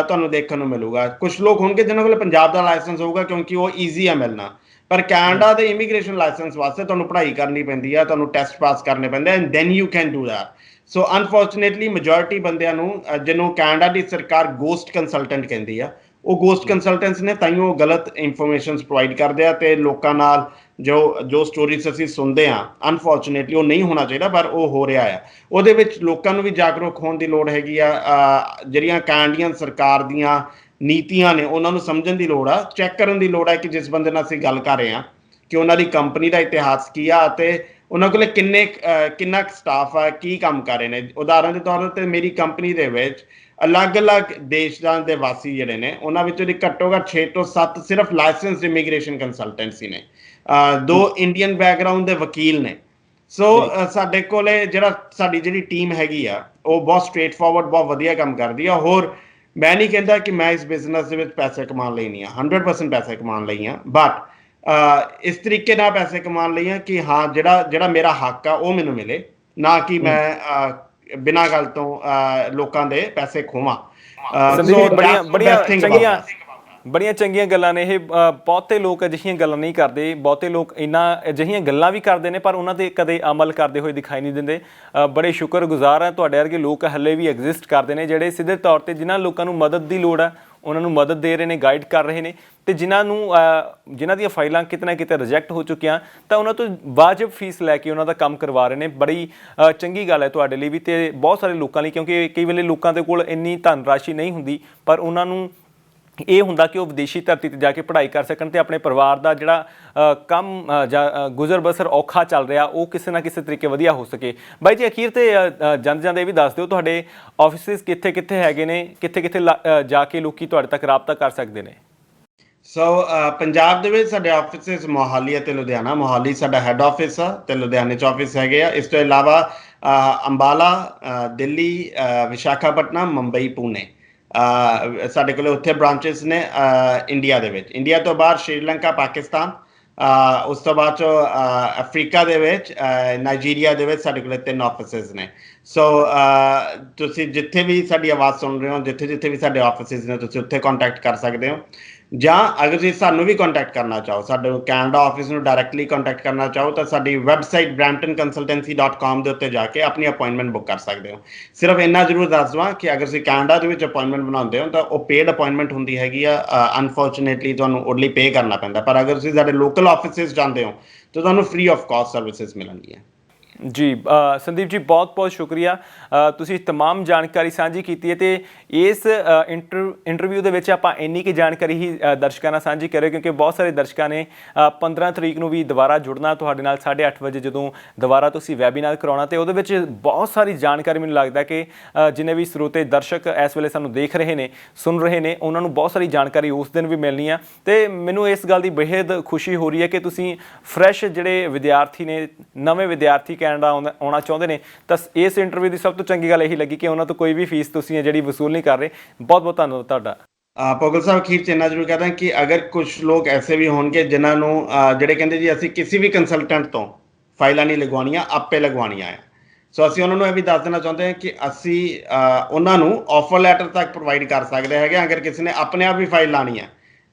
ਤੁਹਾਨੂੰ ਦੇਖਣ ਨੂੰ ਮਿਲੂਗਾ। ਕੁਝ ਲੋਕ ਹੋਣਗੇ ਜਿਨ੍ਹਾਂ ਕੋਲ ਪੰਜਾਬ ਦਾ ਲਾਇਸੈਂਸ ਹੋਊਗਾ ਕਿਉਂਕਿ ਉਹ ਈਜ਼ੀ ਆ ਮਿਲਣਾ, ਪਰ ਕੈਨੇਡਾ ਦੇ ਇਮੀਗ੍ਰੇਸ਼ਨ ਲਾਇਸੈਂਸ ਵਾਸਤੇ ਤੁਹਾਨੂੰ ਪੜ੍ਹਾਈ ਕਰਨੀ ਪੈਂਦੀ ਆ, ਤੁਹਾਨੂੰ ਟੈਸਟ ਪਾਸ ਕਰਨੇ ਪੈਂਦੇ and then you can do that. So unfortunately majority ਬੰਦਿਆਂ ਨੂੰ ਜਿਹਨੂੰ ਕੈਨੇਡਾ ਦੀ ਸਰਕਾਰ ਗੋਸਟ ਕੰਸਲਟੈਂਟ ਕਹਿੰਦੀ ਆ, ਉਹ ਗੋਸਟ ਕੰਸਲਟੈਂਟਸ ਨੇ ਤਾਂ ਹੀ ਉਹ ਗਲਤ ਇਨਫੋਰਮੇਸ਼ਨਸ ਪ੍ਰੋਵਾਈਡ ਕਰਦੇ ਆ ਅਤੇ ਲੋਕਾਂ ਨਾਲ ਜੋ ਸਟੋਰੀਜ਼ ਅਸੀਂ ਸੁਣਦੇ ਹਾਂ ਅਨਫੋਰਚੂਨੇਟਲੀ ਉਹ ਨਹੀਂ ਹੋਣਾ ਚਾਹੀਦਾ ਪਰ ਉਹ ਹੋ ਰਿਹਾ ਆ। ਉਹਦੇ ਵਿੱਚ ਲੋਕਾਂ ਨੂੰ ਵੀ ਜਾਗਰੂਕ ਹੋਣ ਦੀ ਲੋੜ ਹੈਗੀ ਆ। ਜਿਹੜੀਆਂ ਕੈਨੇਡੀਅਨ ਸਰਕਾਰ ਦੀਆਂ ਨੀਤੀਆਂ ਨੇ ਉਹਨਾਂ ਨੂੰ ਸਮਝਣ ਦੀ ਲੋੜ ਆ, ਚੈੱਕ ਕਰਨ ਦੀ ਲੋੜ ਹੈ ਕਿ ਜਿਸ ਬੰਦੇ ਨਾਲ ਅਸੀਂ ਗੱਲ ਕਰ ਰਹੇ ਹਾਂ ਕਿ ਉਹਨਾਂ ਦੀ ਕੰਪਨੀ ਦਾ ਇਤਿਹਾਸ ਕੀ ਆ ਅਤੇ ਉਹਨਾਂ ਕੋਲ ਕਿੰਨਾ ਕੁ ਸਟਾਫ ਆ, ਕੀ ਕੰਮ ਕਰ ਰਹੇ ਨੇ। ਉਦਾਹਰਨ ਦੇ ਤੌਰ 'ਤੇ ਮੇਰੀ ਕੰਪਨੀ ਦੇ ਵਿੱਚ ਅਲੱਗ-ਅਲੱਗ ਦੇਸ਼ਾਂ ਦੇ ਵਾਸੀ ਜਿਹੜੇ ਨੇ ਉਹਨਾਂ ਵਿੱਚੋਂ ਦੀ ਘੱਟੋ ਘੱਟ 6 ਤੋਂ 7 ਸਿਰਫ ਲਾਇਸੈਂਸਡ ਇਮੀਗ੍ਰੇਸ਼ਨ ਕੰਸਲਟੈਂਸੀ ਨੇ, 2 ਇੰਡੀਅਨ ਬੈਕਗਰਾਊਂਡ ਦੇ ਵਕੀਲ ਨੇ। ਸੋ ਸਾਡੇ ਕੋਲ ਸਾਡੀ ਜਿਹੜੀ ਟੀਮ ਹੈਗੀ ਆ ਉਹ ਬਹੁਤ ਸਟ੍ਰੇਟ ਫਾਰਵਰਡ, ਬਹੁਤ ਵਧੀਆ ਕੰਮ ਕਰਦੀ ਆ। ਹੋਰ ਮੈਂ ਨਹੀਂ ਕਹਿੰਦਾ ਕਿ ਮੈਂ ਇਸ ਬਿਜ਼ਨਸ ਦੇ ਵਿੱਚ ਪੈਸੇ ਕਮਾਉਣ ਲਈ ਨਹੀਂ ਆ, 100% ਪੈਸੇ ਕਮਾਉਣ ਲਈ ਆ, ਬਟ ਇਸ ਤਰੀਕੇ ਨਾਲ ਪੈਸੇ ਕਮਾਉਣ ਲਈ ਆ ਕਿ ਹਾਂ ਜਿਹੜਾ ਮੇਰਾ ਹੱਕ ਆ ਉਹ ਮੈਨੂੰ ਮਿਲੇ, ਨਾ ਕਿ ਮੈਂ ਬਿਨਾਂ ਗੱਲ ਤੋਂ ਲੋਕਾਂ ਦੇ ਪੈਸੇ ਖੋਵਾਂ। ਸੰਦੀਪ ਜੀ, ਬੜੀਆਂ ਬੜੀਆਂ ਚੰਗੀਆਂ ਗੱਲਾਂ ਨੇ ਇਹ। ਬਹੁਤੇ ਲੋਕ ਅਜਿਹੀਆਂ ਗੱਲਾਂ ਨਹੀਂ ਕਰਦੇ, ਬਹੁਤੇ ਲੋਕ ਅਜਿਹੀਆਂ ਗੱਲਾਂ ਵੀ ਕਰਦੇ ਨੇ ਪਰ ਉਹਨਾਂ 'ਤੇ ਕਦੇ ਅਮਲ ਕਰਦੇ ਹੋਏ ਦਿਖਾਈ ਨਹੀਂ ਦਿੰਦੇ। ਬੜੇ ਸ਼ੁਕਰਗੁਜ਼ਾਰ ਹਾਂ ਤੁਹਾਡੇ ਵਰਗੇ ਲੋਕ ਹੱਲੇ ਵੀ ਐਗਜ਼ਿਸਟ ਕਰਦੇ ਨੇ ਜਿਹੜੇ ਸਿੱਧੇ ਤੌਰ 'ਤੇ ਜਿਨ੍ਹਾਂ ਲੋਕਾਂ ਨੂੰ ਮਦਦ ਦੀ ਲੋੜ ਆ ਉਹਨਾਂ ਨੂੰ ਮਦਦ ਦੇ ਰਹੇ ਨੇ, ਗਾਈਡ ਕਰ ਰਹੇ ਨੇ, ਅਤੇ ਜਿਨ੍ਹਾਂ ਦੀਆਂ ਫਾਈਲਾਂ ਕਿਤੇ ਨਾ ਕਿਤੇ ਰਿਜੈਕਟ ਹੋ ਚੁੱਕੀਆਂ ਤਾਂ ਉਹਨਾਂ ਤੋਂ ਵਾਜਬ ਫੀਸ ਲੈ ਕੇ ਉਹਨਾਂ ਦਾ ਕੰਮ ਕਰਵਾ ਰਹੇ ਨੇ। ਬੜੀ ਚੰਗੀ ਗੱਲ ਹੈ ਤੁਹਾਡੇ ਲਈ ਵੀ ਅਤੇ ਬਹੁਤ ਸਾਰੇ ਲੋਕਾਂ ਲਈ, ਕਿਉਂਕਿ ਕਈ ਵੇਲੇ ਲੋਕਾਂ ਦੇ ਕੋਲ ਇੰਨੀ ਧਨ ਰਾਸ਼ੀ ਨਹੀਂ ਹੁੰਦੀ ਪਰ ਉਹਨਾਂ ਨੂੰ ਇਹ ਹੁੰਦਾ ਕਿ ਉਹ ਵਿਦੇਸ਼ੀ ਧਰਤੀ 'ਤੇ ਜਾ ਕੇ ਪੜ੍ਹਾਈ ਕਰ ਸਕਣ ਅਤੇ ਆਪਣੇ ਪਰਿਵਾਰ ਦਾ ਜਿਹੜਾ ਕੰਮ ਜਾਂ ਗੁਜ਼ਰ ਬਸਰ ਔਖਾ ਚੱਲ ਰਿਹਾ ਉਹ ਕਿਸੇ ਨਾ ਕਿਸੇ ਤਰੀਕੇ ਵਧੀਆ ਹੋ ਸਕੇ। ਬਾਈ ਜੀ, ਅਖੀਰ 'ਤੇ ਜਾਂਦੇ ਇਹ ਵੀ ਦੱਸ ਦਿਓ ਤੁਹਾਡੇ ਆਫਿਸਿਸ ਕਿੱਥੇ ਕਿੱਥੇ ਹੈਗੇ ਨੇ, ਕਿੱਥੇ ਕਿੱਥੇ ਜਾ ਕੇ ਲੋਕੀ ਤੁਹਾਡੇ ਤੱਕ ਰਾਬਤਾ ਕਰ ਸਕਦੇ ਨੇ? ਸੋ ਪੰਜਾਬ ਦੇ ਵਿੱਚ ਸਾਡੇ ਆਫਿਸਿਸ ਮੋਹਾਲੀ ਅਤੇ ਲੁਧਿਆਣਾ। ਮੋਹਾਲੀ ਸਾਡਾ ਹੈੱਡ ਆਫਿਸ ਆ ਅਤੇ ਲੁਧਿਆਣੇ 'ਚ ਆਫਿਸ ਹੈਗੇ ਆ। ਇਸ ਤੋਂ ਇਲਾਵਾ ਅੰਬਾਲਾ, ਦਿੱਲੀ, ਵਿਸ਼ਾਖਾਪਟਨਮ, ਮੁੰਬਈ, ਪੂਨੇ ਸਾਡੇ ਕੋਲ ਉੱਥੇ ਬ੍ਰਾਂਚਿਸ ਨੇ। ਇੰਡੀਆ ਦੇ ਵਿੱਚ, ਇੰਡੀਆ ਤੋਂ ਬਾਹਰ ਸ਼੍ਰੀਲੰਕਾ, ਪਾਕਿਸਤਾਨ, ਉਸ ਤੋਂ ਬਾਅਦ 'ਚੋਂ ਅਫਰੀਕਾ ਦੇ ਵਿੱਚ, ਨਾਈਜੀਰੀਆ ਦੇ ਵਿੱਚ ਸਾਡੇ ਕੋਲ 3 ਆਫਿਸਿਸ ਨੇ। ਸੋ ਤੁਸੀਂ ਜਿੱਥੇ ਵੀ ਸਾਡੀ ਆਵਾਜ਼ ਸੁਣ ਰਹੇ ਹੋ, ਜਿੱਥੇ ਜਿੱਥੇ ਵੀ ਸਾਡੇ ਆਫਿਸਿਸ ਨੇ, ਤੁਸੀਂ ਉੱਥੇ ਕੰਟੈਕਟ ਕਰ ਸਕਦੇ ਹੋ। ਜਾਂ ਅਗਰ ਤੁਸੀਂ ਸਾਨੂੰ ਵੀ ਕੰਟੈਕਟ ਕਰਨਾ ਚਾਹੋ, ਸਾਡੇ ਕੈਨੇਡਾ ਆਫਿਸ ਨੂੰ ਡਾਇਰੈਕਟਲੀ ਕੰਟੈਕਟ ਕਰਨਾ ਚਾਹੋ ਤਾਂ ਸਾਡੀ ਵੈਬਸਾਈਟ bramptonconsultancy.com ਦੇ ਉੱਤੇ ਜਾ ਕੇ ਆਪਣੀ ਅਪਾਇੰਟਮੈਂਟ ਬੁੱਕ ਕਰ ਸਕਦੇ ਹੋ। ਸਿਰਫ ਇੰਨਾ ਜ਼ਰੂਰ ਦੱਸ ਦੇਵਾਂ ਕਿ ਅਗਰ ਤੁਸੀਂ ਕੈਨੇਡਾ ਦੇ ਵਿੱਚ ਅਪਾਇੰਟਮੈਂਟ ਬਣਾਉਂਦੇ ਹੋ ਤਾਂ ਉਹ ਪੇਡ ਅਪਾਇੰਟਮੈਂਟ ਹੁੰਦੀ ਹੈਗੀ ਆ। ਅਨਫੋਰਚੂਨੇਟਲੀ ਤੁਹਾਨੂੰ ਉਹਦੇ ਲਈ ਪੇ ਕਰਨਾ ਪੈਂਦਾ, ਪਰ ਅਗਰ ਤੁਸੀਂ ਸਾਡੇ ਲੋਕਲ ਆਫਿਸਿਸ ਜਾਂਦੇ ਹੋ ਤਾਂ ਤੁਹਾਨੂੰ ਫ੍ਰੀ ਆਫ ਕਾਸਟ ਸਰਵਿਸਿਜ਼ ਮਿਲਣਗੀਆਂ। ਜੀ ਸੰਦੀਪ ਜੀ, ਬਹੁਤ ਬਹੁਤ ਸ਼ੁਕਰੀਆ। ਤੁਸੀਂ ਤਮਾਮ ਜਾਣਕਾਰੀ ਸਾਂਝੀ ਕੀਤੀ ਹੈ ਅਤੇ ਇਸ ਇੰਟਰਵਿਊ ਦੇ ਵਿੱਚ ਆਪਾਂ ਇੰਨੀ ਕੁ ਜਾਣਕਾਰੀ ਹੀ ਦਰਸ਼ਕਾਂ ਨਾਲ ਸਾਂਝੀ ਕਰਿਓ, ਕਿਉਂਕਿ ਬਹੁਤ ਸਾਰੇ ਦਰਸ਼ਕਾਂ ਨੇ 15 ਤਰੀਕ ਨੂੰ ਵੀ ਦੁਬਾਰਾ ਜੁੜਨਾ ਤੁਹਾਡੇ ਨਾਲ 8:30 ਵਜੇ ਜਦੋਂ ਦੁਬਾਰਾ ਤੁਸੀਂ ਵੈਬੀਨਾਰ ਕਰਾਉਣਾ, ਅਤੇ ਉਹਦੇ ਵਿੱਚ ਬਹੁਤ ਸਾਰੀ ਜਾਣਕਾਰੀ ਮੈਨੂੰ ਲੱਗਦਾ ਕਿ ਜਿੰਨੇ ਵੀ ਸਰੋਤੇ ਦਰਸ਼ਕ ਇਸ ਵੇਲੇ ਸਾਨੂੰ ਦੇਖ ਰਹੇ ਨੇ, ਸੁਣ ਰਹੇ ਨੇ, ਉਹਨਾਂ ਨੂੰ ਬਹੁਤ ਸਾਰੀ ਜਾਣਕਾਰੀ ਉਸ ਦਿਨ ਵੀ ਮਿਲਣੀ ਆ। ਅਤੇ ਮੈਨੂੰ ਇਸ ਗੱਲ ਦੀ ਬੇਹੱਦ ਖੁਸ਼ੀ ਹੋ ਰਹੀ ਹੈ ਕਿ ਤੁਸੀਂ ਫਰੈਸ਼ ਜਿਹੜੇ ਵਿਦਿਆਰਥੀ ਨੇ, ਨਵੇਂ ਵਿਦਿਆਰਥੀ ਕੈਨੇਡਾ ਆਉਣਾ ਚਾਹੁੰਦੇ ਨੇ, ਤਾਂ ਇਸ ਇੰਟਰਵਿਊ ਦੀ ਸਭ ਤੋਂ ਚੰਗੀ ਗੱਲ ਇਹੀ ਲੱਗੀ ਕਿ ਉਹਨਾਂ ਤੋਂ ਕੋਈ ਵੀ ਫੀਸ ਤੁਸੀਂ ਜਿਹੜੀ ਵਸੂਲ ਨਹੀਂ ਕਰ ਰਹੇ। ਬਹੁਤ ਬਹੁਤ ਧੰਨਵਾਦ ਤੁਹਾਡਾ। ਪੋਗਲ ਸਾਹਿਬ, ਅਖੀਰ 'ਚ ਇੰਨਾ ਜ਼ਰੂਰ ਕਹਦਾ ਕਿ ਅਗਰ ਕੁਝ ਲੋਕ ਐਸੇ ਵੀ ਹੋਣਗੇ ਜਿਨ੍ਹਾਂ ਨੂੰ ਜਿਹੜੇ ਕਹਿੰਦੇ ਜੀ ਅਸੀਂ ਕਿਸੇ ਵੀ ਕੰਸਲਟੈਂਟ ਤੋਂ ਫਾਈਲਾਂ ਨਹੀਂ ਲਗਵਾਉਣੀਆਂ, ਆਪੇ ਲਗਵਾਉਣੀਆਂ ਆ। ਸੋ ਅਸੀਂ ਉਹਨਾਂ ਨੂੰ ਇਹ ਵੀ ਦੱਸ ਦੇਣਾ ਚਾਹੁੰਦੇ ਹਾਂ ਕਿ ਅਸੀਂ ਉਹਨਾਂ ਨੂੰ ਆਫਰ ਲੈਟਰ ਤੱਕ ਪ੍ਰੋਵਾਈਡ ਕਰ ਸਕਦੇ ਹੈਗੇ ਅਗਰ ਕਿਸੇ ਨੇ ਆਪਣੇ ਆਪ ਵੀ ਫਾਈਲ ਲਾਉਣੀ ਹੈ।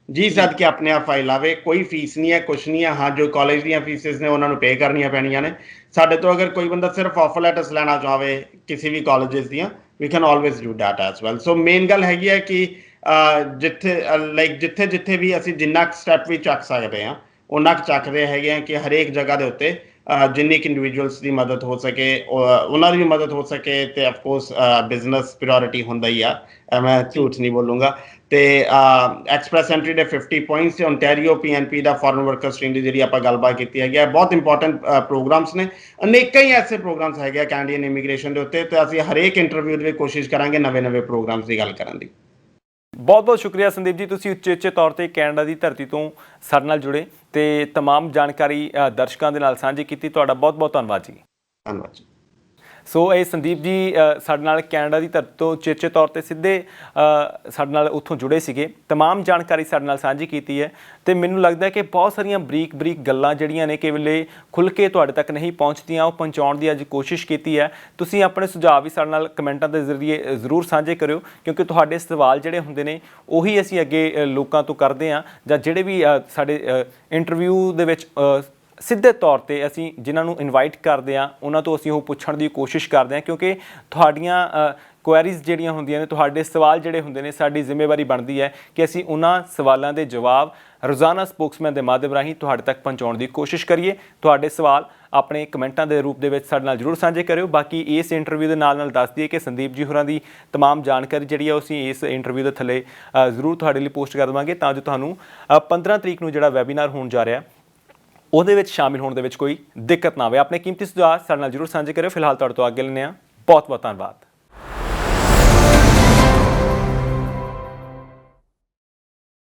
ਜੀ ਸਦਕੇ ਆਪਣੇ ਆਪ ਫਾਈਲ ਲਾਵੇ, ਕੋਈ ਫੀਸ ਨਹੀਂ ਹੈ, ਕੁਛ ਨਹੀਂ ਹੈ। ਹਾਂ, ਜੋ ਕਾਲਜ ਦੀਆਂ ਫੀਸਿਸ ਨੇ ਉਹਨਾਂ ਨੂੰ ਪੇ ਕਰਨੀਆਂ ਪੈਣੀਆਂ ਨੇ। ਸਾਡੇ ਤੋਂ ਅਗਰ ਕੋਈ ਬੰਦਾ ਸਿਰਫ ਆਫਰ ਲੈਟਰਸ ਲੈਣਾ ਚਾਹਵੇ ਕਿਸੇ ਵੀ ਕਾਲਜਿਸ ਦੀਆਂ, we can always do that as well. So main ਗੱਲ ਹੈਗੀ ਹੈ ਕਿ ਜਿੱਥੇ ਵੀ ਅਸੀਂ ਜਿੰਨਾ ਕੁ ਸਟੈਪ ਵੀ ਚੱਕ ਸਕਦੇ ਹਾਂ ਉਹਨਾਂ ਕੁ ਚੱਕਦੇ ਹੈਗੇ ਆ ਕਿ ਹਰੇਕ ਜਗ੍ਹਾ ਦੇ ਉੱਤੇ ਜਿੰਨੀ ਕਿ ਇੰਡੀਵਿਜੂਅਲਸ ਦੀ ਮਦਦ ਹੋ ਸਕੇ ਉਹਨਾਂ ਦੀ ਵੀ ਮਦਦ ਹੋ ਸਕੇ ਤੇ ਆਫ ਕੋਰਸ ਬਿਜ਼ਨਸ ਪ੍ਰਾਇੋਰਟੀ ਹੁੰਦਾ ਹੀ ਆ, ਮੈਂ ਝੂਠ ਨਹੀਂ ਬੋਲੂੰਗਾ। ਤੇ ਐਕਸਪ੍ਰੈਸ ਐਂਟਰੀ ਦੇ 50 ਪੁਆਇੰਟਸ ਤੇ ਓਨਟਾਰੀਓ ਪੀਐਨਪੀ ਦਾ ਫੋਰਨ ਵਰਕਰ ਸਟ੍ਰੀਮ ਦੀ ਜਿਹੜੀ ਆਪਾਂ ਗੱਲਬਾਤ ਕੀਤੀ ਹੈਗੀ ਆ, ਬਹੁਤ ਇੰਪੋਰਟੈਂਟ ਪ੍ਰੋਗਰਾਮਸ ਨੇ। ਅਨੇਕਾਂ ਹੀ ਐਸੇ ਪ੍ਰੋਗਰਾਮਸ ਹੈਗੇ ਆ ਕੈਨੇਡੀਅਨ ਇਮੀਗ੍ਰੇਸ਼ਨ ਦੇ ਉੱਤੇ, ਤੇ ਅਸੀਂ ਹਰੇਕ ਇੰਟਰਵਿਊ ਦੇ ਵਿੱਚ ਕੋਸ਼ਿਸ਼ ਕਰਾਂਗੇ ਨਵੇਂ ਪ੍ਰੋਗਰਾਮਸ ਦੀ ਗੱਲ ਕਰਨ ਦੀ। ਬਹੁਤ ਬਹੁਤ ਸ਼ੁਕਰੀਆ ਸੰਦੀਪ ਜੀ, ਤੁਸੀਂ ਉਚੇਚੇ ਤੌਰ ਤੇ ਕੈਨੇਡਾ ਦੀ ਧਰਤੀ ਤੋਂ ਸਾਡੇ ਨਾਲ ਜੁੜੇ ਤੇ तमाम ਜਾਣਕਾਰੀ ਦਰਸ਼ਕਾਂ ਦੇ ਨਾਲ ਸਾਂਝੀ ਕੀਤੀ। ਤੁਹਾਡਾ ਬਹੁਤ ਬਹੁਤ ਧੰਨਵਾਦ ਜੀ। ਧੰਨਵਾਦ ਜੀ। ਸੋ ਇਹ ਸੰਦੀਪ ਜੀ ਸਾਡੇ ਨਾਲ ਕੈਨੇਡਾ ਦੀ ਧਰਤੀ ਤੋਂ ਉਚੇਚੇ ਤੌਰ ਤੇ ਸਿੱਧੇ ਸਾਡੇ ਨਾਲ ਉੱਥੋਂ ਜੁੜੇ ਸੀਗੇ, तमाम ਜਾਣਕਾਰੀ ਸਾਡੇ ਨਾਲ ਸਾਂਝੀ ਕੀਤੀ ਹੈ। ਤੇ ਮੈਨੂੰ ਲੱਗਦਾ ਕਿ ਬਹੁਤ ਸਾਰੀਆਂ ਬਰੀਕ ਗੱਲਾਂ ਜਿਹੜੀਆਂ ਨੇ ਕਿ ਵੇਲੇ ਖੁੱਲ੍ਹ ਕੇ ਤੁਹਾਡੇ ਤੱਕ ਨਹੀਂ ਪਹੁੰਚਦੀਆਂ, ਉਹ ਪਹੁੰਚਾਉਣ ਦੀ ਅੱਜ ਕੋਸ਼ਿਸ਼ ਕੀਤੀ ਹੈ। ਤੁਸੀਂ ਆਪਣੇ ਸੁਝਾਅ ਵੀ ਸਾਡੇ ਨਾਲ ਕਮੈਂਟਾਂ ਦੇ ਜ਼ਰੀਏ ਜ਼ਰੂਰ ਸਾਂਝੇ ਕਰਿਓ, ਕਿਉਂਕਿ ਤੁਹਾਡੇ ਸਵਾਲ ਜਿਹੜੇ ਹੁੰਦੇ ਨੇ ਉਹੀ ਅਸੀਂ ਅੱਗੇ ਲੋਕਾਂ ਤੋਂ ਕਰਦੇ ਹਾਂ, ਜਾਂ ਜਿਹੜੇ ਵੀ ਸਾਡੇ ਇੰਟਰਵਿਊ ਦੇ ਵਿੱਚ ਸਿੱਧੇ ਤੌਰ ਤੇ ਅਸੀਂ ਜਿਨ੍ਹਾਂ ਨੂੰ ਇਨਵਾਈਟ ਕਰਦੇ ਹਾਂ ਉਹਨਾਂ ਤੋਂ ਅਸੀਂ ਉਹ ਪੁੱਛਣ ਦੀ ਕੋਸ਼ਿਸ਼ ਕਰਦੇ ਹਾਂ, ਕਿਉਂਕਿ ਤੁਹਾਡੀਆਂ ਕੁਐਰੀਜ਼ ਜਿਹੜੀਆਂ ਹੁੰਦੀਆਂ ਨੇ, ਤੁਹਾਡੇ ਸਵਾਲ ਜਿਹੜੇ ਹੁੰਦੇ ਨੇ, ਸਾਡੀ ਜ਼ਿੰਮੇਵਾਰੀ ਬਣਦੀ ਹੈ ਕਿ ਅਸੀਂ ਉਹਨਾਂ ਸਵਾਲਾਂ ਦੇ ਜਵਾਬ ਰੋਜ਼ਾਨਾ ਸਪੋਕਸਮੈਨ ਦੇ ਮਾਧਿਅਮ ਰਾਹੀਂ ਤੁਹਾਡੇ ਤੱਕ ਪਹੁੰਚਾਉਣ ਦੀ ਕੋਸ਼ਿਸ਼ ਕਰੀਏ। ਤੁਹਾਡੇ ਸਵਾਲ ਆਪਣੇ ਕਮੈਂਟਾਂ ਦੇ ਰੂਪ ਦੇ ਵਿੱਚ ਸਾਡੇ ਨਾਲ ਜ਼ਰੂਰ ਸਾਂਝੇ ਕਰਿਓ। ਬਾਕੀ ਇਸ ਇੰਟਰਵਿਊ ਦੇ ਨਾਲ ਦੱਸ ਦਈਏ ਕਿ ਸੰਦੀਪ ਜੀ ਹੋਰਾਂ ਦੀ तमाम ਜਾਣਕਾਰੀ ਜਿਹੜੀ ਹੈ ਅਸੀਂ ਇਸ ਇੰਟਰਵਿਊ ਦੇ ਥੱਲੇ ਜ਼ਰੂਰ ਤੁਹਾਡੇ ਲਈ ਪੋਸਟ ਕਰ ਦੇਵਾਂਗੇ, ਤਾਂ ਜੋ ਤੁਹਾਨੂੰ 15 ਤਰੀਕ ਨੂੰ ਜਿਹੜਾ ਵੈਬੀਨਾਰ ਹੋਣ ਜਾ ਰਿਹਾ ਉਹਦੇ ਵਿੱਚ ਸ਼ਾਮਿਲ ਹੋਣ ਦੇ ਵਿੱਚ ਕੋਈ ਦਿੱਕਤ ਨਾ ਆਵੇ। ਆਪਣੇ ਕੀਮਤੀ ਸੁਝਾਅ ਸਾਡੇ ਨਾਲ ਜ਼ਰੂਰ ਸਾਂਝੇ ਕਰਿਓ। ਫਿਲਹਾਲ ਤੁਹਾਡੇ ਤੋਂ ਅੱਗੇ ਲੈਂਦੇ ਹਾਂ। ਬਹੁਤ ਬਹੁਤ ਧੰਨਵਾਦ।